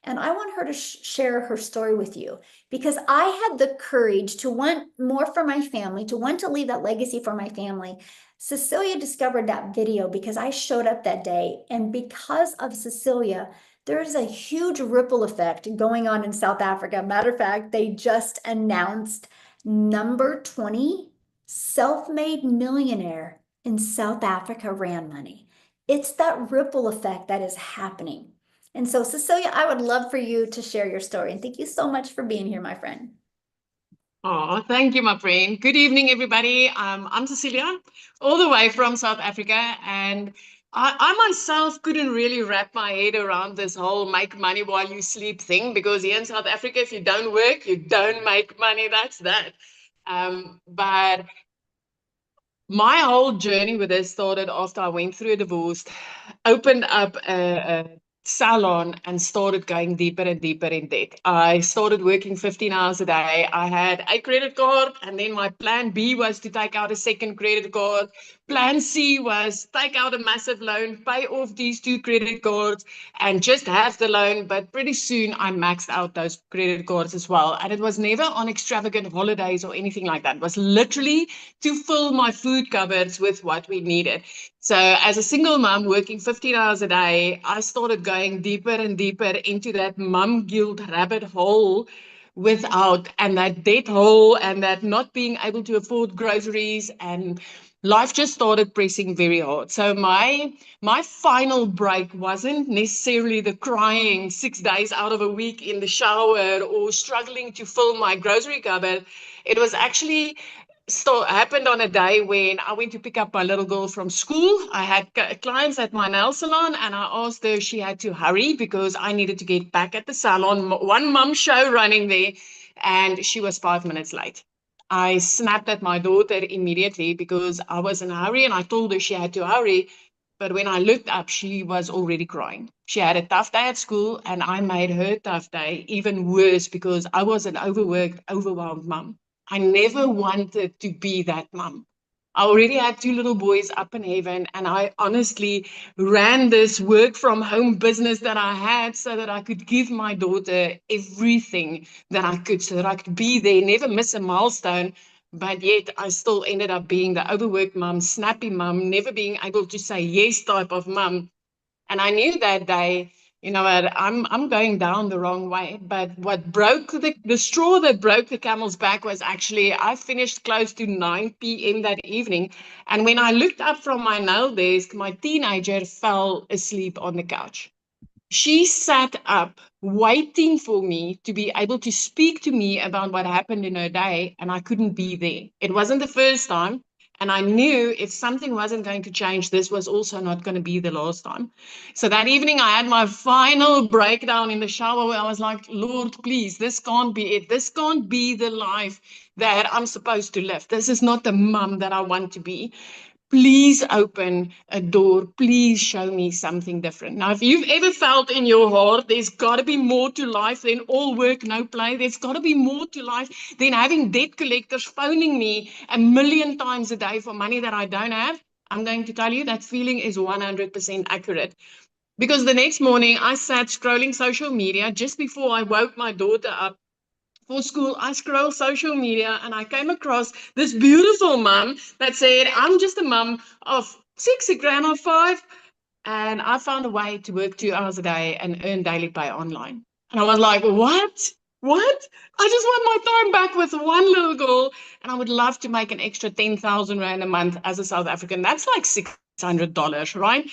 And I want her to share her story with you because I had the courage to want more for my family, to want to leave that legacy for my family. Cecilia discovered that video because I showed up that day. And because of Cecilia, there's a huge ripple effect going on in South Africa. Matter of fact, they just announced number 20 self-made millionaire in South Africa ran money. It's that ripple effect that is happening. And so, Cecilia, I would love for you to share your story. And thank you so much for being here, my friend. Oh, thank you, my friend. Good evening, everybody. I'm Cecilia, all the way from South Africa. And I myself couldn't really wrap my head around this whole make money while you sleep thing, because here in South Africa, if you don't work, you don't make money. That's that. But my whole journey with this started after I went through a divorce, opened up a salon and started going deeper and deeper in debt. I started working 15 hours a day. I had a credit card, and then my plan B was to take out a second credit card. Plan C was take out a massive loan, pay off these 2 credit cards, and just have the loan. But pretty soon I maxed out those credit cards as well. And it was never on extravagant holidays or anything like that. It was literally to fill my food cupboards with what we needed. So as a single mom working 15 hours a day, I started going deeper and deeper into that mom guilt rabbit hole and that debt hole and that not being able to afford groceries, and life just started pressing very hard. So my final break wasn't necessarily the crying 6 days out of a week in the shower or struggling to fill my grocery cupboard. It was actually happened on a day when I went to pick up my little girl from school. I had clients at my nail salon, and I asked her, she had to hurry because I needed to get back at the salon. One mum show running there, and she was 5 minutes late. I snapped at my daughter immediately because I was in a hurry, and I told her she had to hurry. But when I looked up, she was already crying. She had a tough day at school, and I made her tough day even worse because I was an overworked, overwhelmed mum. I never wanted to be that mom. I already had 2 little boys up in heaven, and I honestly ran this work from home business that I had so that I could give my daughter everything that I could, so that I could be there, never miss a milestone. But yet I still ended up being the overworked mom, snappy mom, never being able to say yes type of mom. And I knew that day, you know what, I'm going down the wrong way. But what broke the straw that broke the camel's back was actually I finished close to 9 p.m. that evening. And when I looked up from my nail desk, my teenager fell asleep on the couch. She sat up waiting for me to be able to speak to me about what happened in her day, and I couldn't be there. It wasn't the first time. And I knew if something wasn't going to change, this was also not going to be the last time. So that evening, I had my final breakdown in the shower where I was like, Lord, please, this can't be it. This can't be the life that I'm supposed to live. This is not the mom that I want to be. please open a door. Please show me something different. Now, if you've ever felt in your heart, there's got to be more to life than all work, no play. There's got to be more to life than having debt collectors phoning me 1,000,000 times a day for money that I don't have. I'm going to tell you that feeling is 100% accurate. Because the next morning I sat scrolling social media just before I woke my daughter up for school. I scrolled social media and I came across this beautiful mum that said, I'm just a mum of 6, a grand of 5. And I found a way to work 2 hours a day and earn daily pay online. And I was like, what? What? I just want my time back with one little girl. And I would love to make an extra 10,000 Rand a month as a South African. That's like $600, right?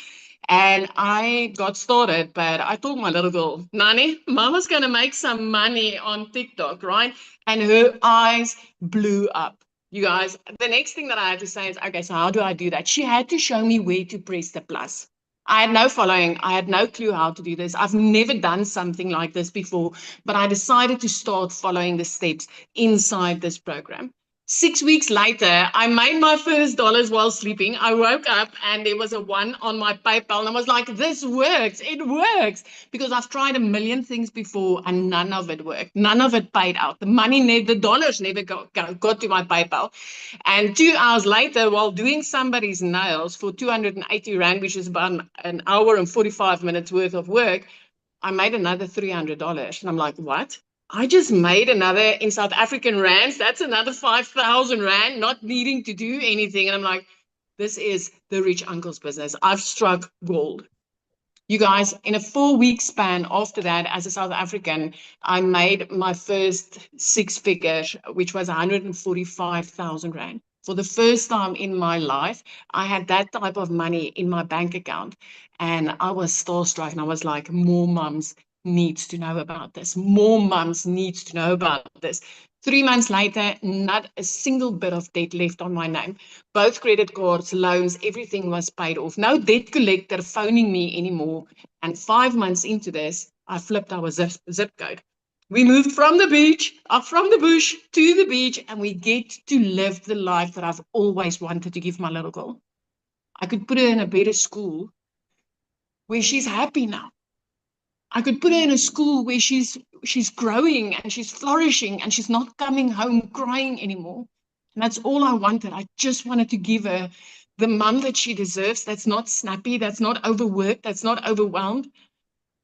And I got started, but I told my little girl, Nani, mama's going to make some money on TikTok, right? And her eyes blew up. You guys, the next thing that I had to say is, okay, so how do I do that? She had to show me where to press the plus. I had no following. I had no clue how to do this. I've never done something like this before, but I decided to start following the steps inside this program. 6 weeks later, I made my first dollars while sleeping. I woke up and there was a 1 on my PayPal and I was like, this works. It works. Because I've tried 1,000,000 things before and none of it worked. None of it paid out. The dollars never got to my PayPal. And 2 hours later, while doing somebody's nails for 280 Rand, which is about an hour and 45 minutes worth of work, I made another $300. And I'm like, what? I just made another, in South African rands, that's another 5,000 Rand, not needing to do anything. And I'm like, this is the rich uncle's business. I've struck gold. You guys, in a 4-week span after that, as a South African, I made my first 6 figures, which was 145,000 Rand. For the first time in my life, I had that type of money in my bank account. And I was starstruck and I was like, more mums needs to know about this. More mums needs to know about this. 3 months later, not a single bit of debt left on my name. Both credit cards, loans, everything was paid off. No debt collector phoning me anymore. And 5 months into this, I flipped our zip code. We moved from the beach, up from the bush to the beach, and we get to live the life that I've always wanted to give my little girl. I could put her in a better school where she's happy now. I could put her in a school where she's growing and she's flourishing and she's not coming home crying anymore. And that's all I wanted. I just wanted to give her the mum that she deserves, that's not snappy, that's not overworked, that's not overwhelmed,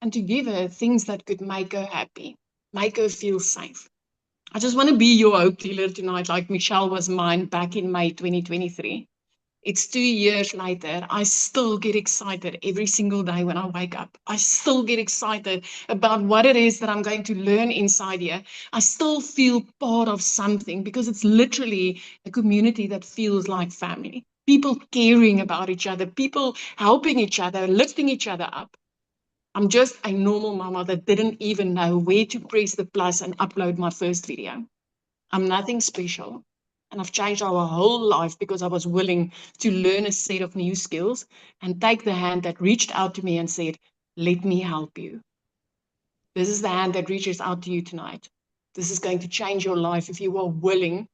and to give her things that could make her happy, make her feel safe. I just want to be your hope dealer tonight, like Michelle was mine back in May 2023. It's 2 years later. I still get excited every single day when I wake up. I still get excited about what it is that I'm going to learn inside here. I still feel part of something because it's literally a community that feels like family. People caring about each other, people helping each other, lifting each other up. I'm just a normal mama that didn't even know where to press the plus and upload my first video. I'm nothing special. And I've changed our whole life because I was willing to learn a set of new skills and take the hand that reached out to me and said, let me help you. This is the hand that reaches out to you tonight. This is going to change your life if you are willing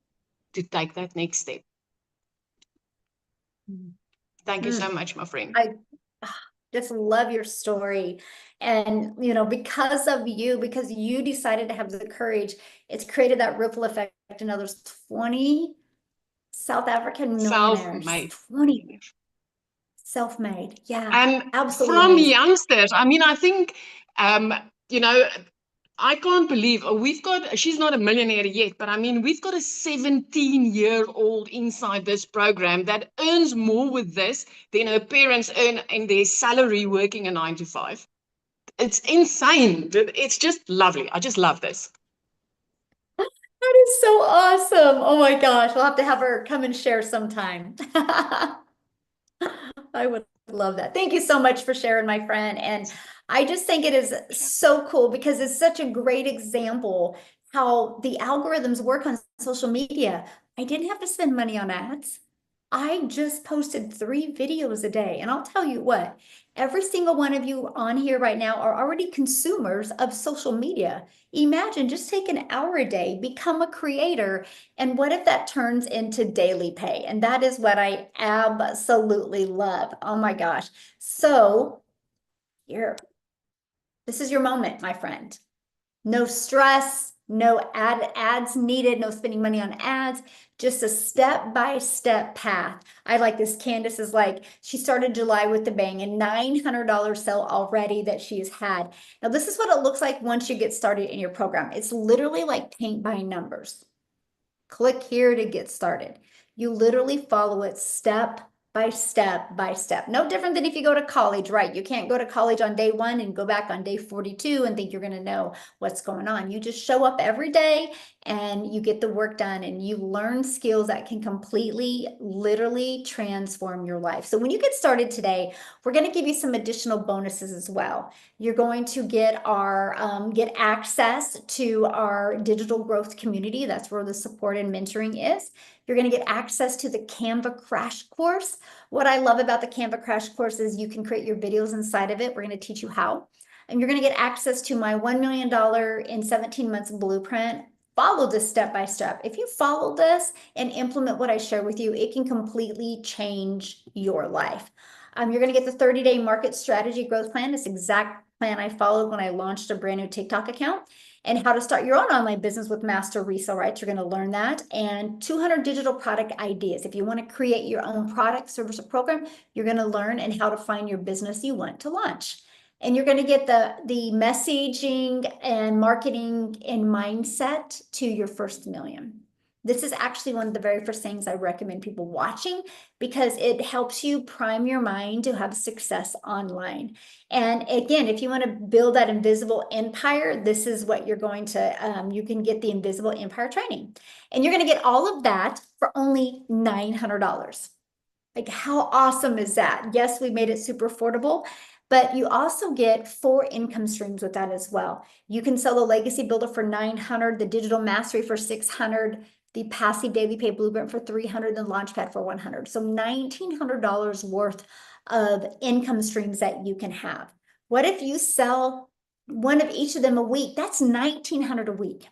to take that next step. Thank you so much, my friend. I just love your story. And, you know, because you decided to have the courage, it's created that ripple effect in others. 20 South African millionaires. Self-made. 20 self-made. Yeah, and absolutely from amazing. youngsters. I mean, I think, you know, I can't believe she's not a millionaire yet, but I mean, we've got a 17-year-old inside this program that earns more with this than her parents earn in their salary working a 9 to 5. It's insane. It's just lovely. I just love this. That is so awesome. Oh my gosh. We'll have to have her come and share sometime. I would love that. Thank you so much for sharing, my friend. And I just think it is so cool because it's such a great example how the algorithms work on social media. I didn't have to spend money on ads. I just posted 3 videos a day. And I'll tell you what, every single one of you on here right now are already consumers of social media. Imagine just take an hour a day, become a creator. And what if that turns into daily pay? And that is what I absolutely love. Oh my gosh. So here, this is your moment, my friend. No stress, no ads needed, no spending money on ads, just a step-by-step path. I like this. Candace is like, she started July with the bang, and $900 sale already that she's had. Now, this is what it looks like once you get started in your program. It's literally like paint by numbers. Click here to get started. You literally follow it step by step by step. No different than if you go to college, right? You can't go to college on day 1 and go back on day 42 and think you're going to know what's going on. You just show up every day and you get the work done and you learn skills that can completely, literally transform your life. So when you get started today, we're going to give you some additional bonuses as well. You're going to get get access to our digital growth community. That's where the support and mentoring is. You're going to get access to the Canva crash course. What I love about the Canva crash course is you can create your videos inside of it. We're going to teach you how. And you're going to get access to my $1 million in 17 months blueprint. Follow this step by step. If you follow this and implement what I share with you, it can completely change your life. You're going to get the 30-day market strategy growth plan. This exact plan I followed when I launched a brand new TikTok account, and how to start your own online business with master resale rights. You're going to learn that, and 200 digital product ideas. If you want to create your own product, service, or program, you're going to learn and how to find your business you want to launch. And you're going to get the messaging and marketing and mindset to your first million. This is actually one of the very first things I recommend people watching, because it helps you prime your mind to have success online. And again, if you want to build that invisible empire, this is what you're going to, you can get the invisible empire training. And you're going to get all of that for only $900. Like, how awesome is that? Yes, we made it super affordable, but you also get 4 income streams with that as well. You can sell the Legacy Builder for $900, the Digital Mastery for $600, the Passive Daily Pay Blueprint for $300, and Launchpad for $100. So $1,900 worth of income streams that you can have. What if you sell one of each of them a week? That's $1,900 a week.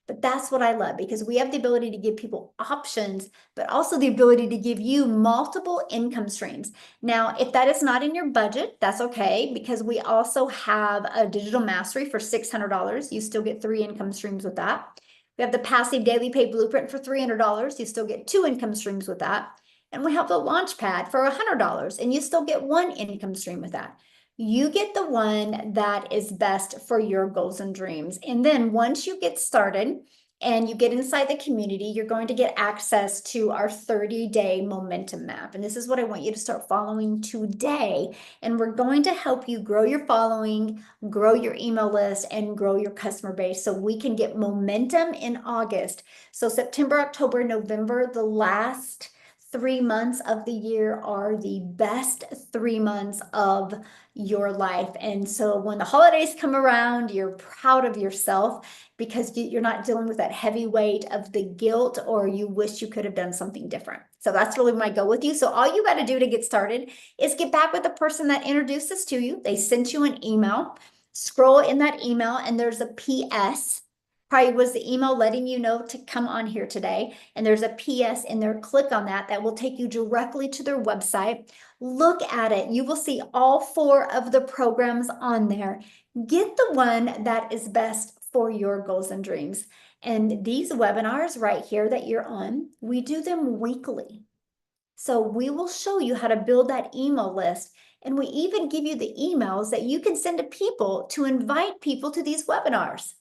But that's what I love, because we have the ability to give people options, but also the ability to give you multiple income streams. Now, if that is not in your budget, that's okay, because we also have a digital mastery for $600. You still get 3 income streams with that. We have the passive daily pay blueprint for $300. You still get 2 income streams with that. And we have the Launchpad for $100, and you still get 1 income stream with that. You get the one that is best for your goals and dreams. And then once you get started and you get inside the community, you're going to get access to our 30-day momentum map. And this is what I want you to start following today. And we're going to help you grow your following, grow your email list, and grow your customer base so we can get momentum in August. So September, October, November, the last 3 months of the year are the best 3 months of your life. And so when the holidays come around, you're proud of yourself, because you're not dealing with that heavy weight of the guilt, or you wish you could have done something different. So that's really my goal with you. So all you got to do to get started is get back with the person that introduced this to you. They sent you an email. Scroll in that email and there's a PS. Probably was the email letting you know to come on here today. And there's a PS in there. Click on that. That will take you directly to their website. Look at it. You will see all 4 of the programs on there. Get the one that is best for your goals and dreams. And these webinars right here that you're on, we do them weekly. So we will show you how to build that email list. And we even give you the emails that you can send to people to invite people to these webinars.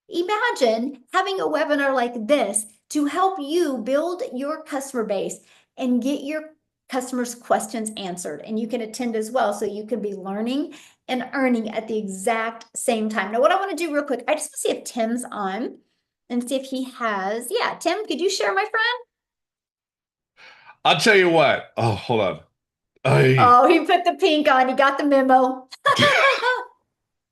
Imagine having a webinar like this to help you build your customer base and get your customers' questions answered. And you can attend as well, so you can be learning and earning at the exact same time. Now, what I want to do real quick, I just want to see if Tim's on and see if he has. Yeah, Tim, could you share, my friend? I'll tell you what. Oh, hold on. Oh, he put the pink on. He got the memo.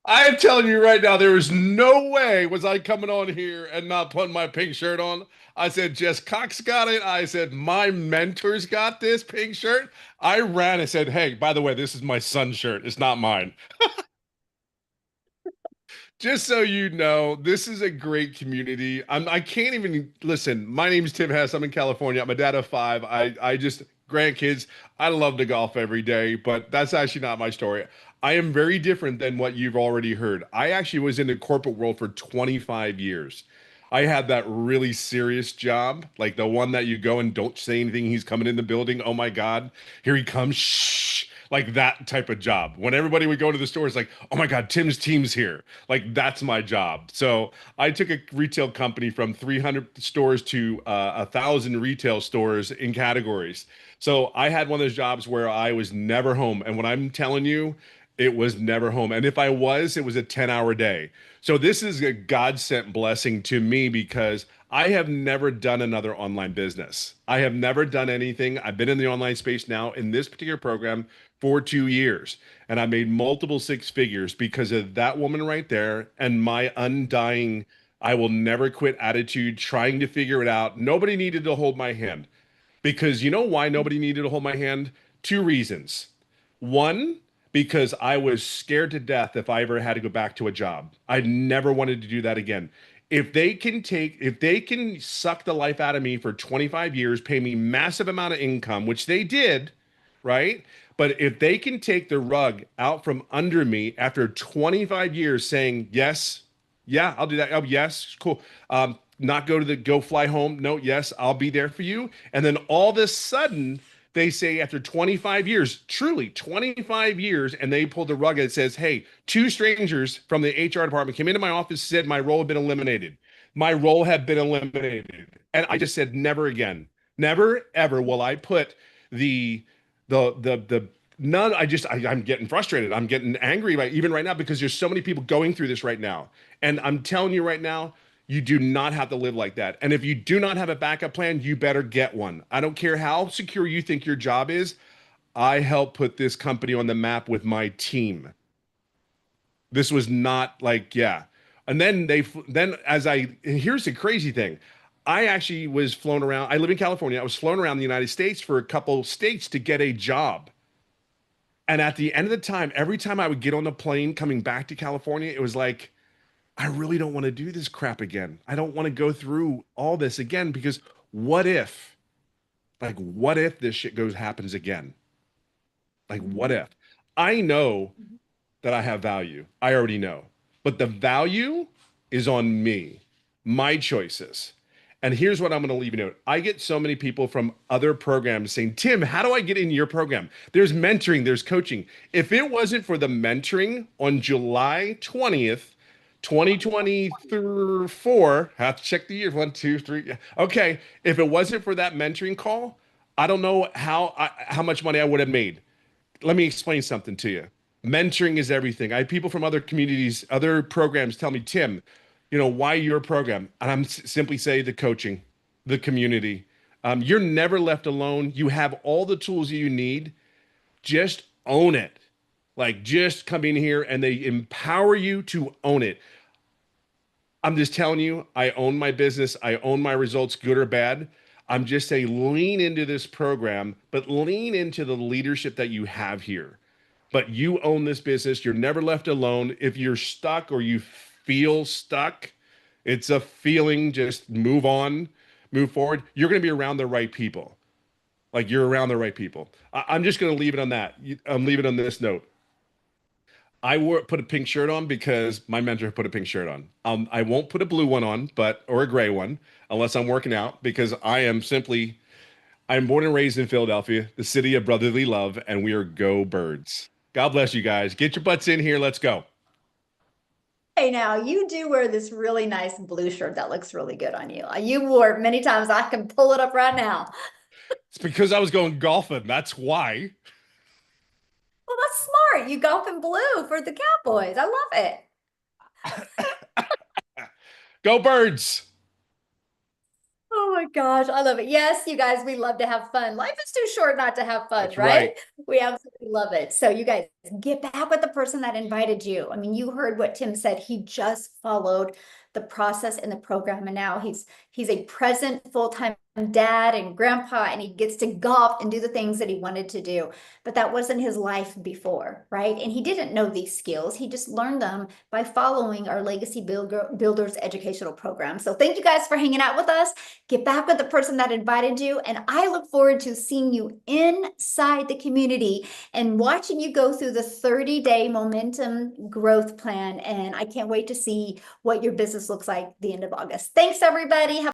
I am telling you right now, there was no way was I coming on here and not putting my pink shirt on. I said, Jess Cox got it. I said, my mentors got this pink shirt. I ran and said, hey, by the way, this is my son's shirt. It's not mine. Just so you know, this is a great community. I can't even listen. My name is Tim Hess. I'm in California. I'm a dad of five. I just grandkids. I love to golf every day, but that's actually not my story. I am very different than what you've already heard. I actually was in the corporate world for 25 years. I had that really serious job, like the one that you go and don't say anything. He's coming in the building. Oh my God, here he comes. Shh. Like that type of job. When everybody would go to the store, it's like, oh my God, Tim's team's here. Like that's my job. So I took a retail company from 300 stores to 1,000 retail stores in categories. So I had one of those jobs where I was never home. And when I'm telling you, it was never home. And if I was, it was a 10-hour day. So this is a God sent blessing to me because I have never done another online business. I have never done anything. I've been in the online space now in this particular program for 2 years. And I made multiple six figures because of that woman right there and my undying, I will never quit attitude, trying to figure it out. Nobody needed to hold my hand because you know why nobody needed to hold my hand? Two reasons. One, because I was scared to death if I ever had to go back to a job. I never wanted to do that again. If they can suck the life out of me for 25 years, pay me massive amount of income, which they did, right? But if they can take the rug out from under me after 25 years saying, yes, yeah, I'll do that. Oh, yes, cool. Not go fly home. No, yes, I'll be there for you. And then all of a sudden, they say after 25 years, truly 25 years, and they pulled the rug and it says, hey, two strangers from the HR department came into my office, said my role had been eliminated. My role had been eliminated. And I just said, never again. Never, ever will I put the the none I'm getting frustrated. I'm getting angry right even right now because there's so many people going through this right now. And I'm telling you right now, you do not have to live like that. And if you do not have a backup plan, you better get one. I don't care how secure you think your job is. I helped put this company on the map with my team. This was not like, yeah. And then here's the crazy thing. I actually was flown around. I live in California. I was flown around the United States for a couple states to get a job. And at the end of the time, every time I would get on the plane coming back to California, it was like, I really don't want to do this crap again. I don't want to go through all this again because what if, what if this shit happens again? Like, what if? I know that I have value. I already know. But the value is on me, my choices. And here's what I'm going to leave you know. I get so many people from other programs saying, Tim, how do I get in your program? There's mentoring, there's coaching. If it wasn't for the mentoring on July 20th, 2024, have to check the year. 1, 2, 3. Okay. If it wasn't for that mentoring call, I don't know how much money I would have made. Let me explain something to you. Mentoring is everything. I have people from other communities, other programs tell me, Tim, why your program? And I'm simply say the coaching, the community. You're never left alone. You have all the tools you need. Just own it. Like just come in here and they empower you to own it. I'm just telling you, I own my business. I own my results, good or bad. I'm just saying lean into this program, but lean into the leadership that you have here. But you own this business. You're never left alone. If you're stuck or you feel stuck, it's a feeling, just move on, move forward. You're going to be around the right people. Like you're around the right people. I'm just going to leave it on that. I'm leaving it on this note. Put a pink shirt on because my mentor put a pink shirt on. I won't put a blue one on, or a gray one, unless I'm working out because I'm born and raised in Philadelphia, the city of brotherly love, and we are go birds. God bless you guys. Get your butts in here. Let's go. Hey, now you do wear this really nice blue shirt that looks really good on you. You wore it many times. I can pull it up right now. It's because I was going golfing. That's why. Well, that's smart. You golf in blue for the Cowboys. I love it. Go birds. Oh my gosh, I love it. Yes, you guys, we love to have fun. Life is too short not to have fun, That's right? right. We absolutely love it. So you guys get back with the person that invited you. I mean, you heard what Tim said. He just followed the process and the program, and now he's a present full-time dad and grandpa, and he gets to golf and do the things that he wanted to do. But that wasn't his life before, right? And he didn't know these skills. He just learned them by following our Legacy Builders educational program. So thank you guys for hanging out with us. Get back with the person that invited you. And I look forward to seeing you inside the community and watching you go through the 30-day momentum growth plan. And I can't wait to see what your business looks like at the end of August. Thanks, everybody. Have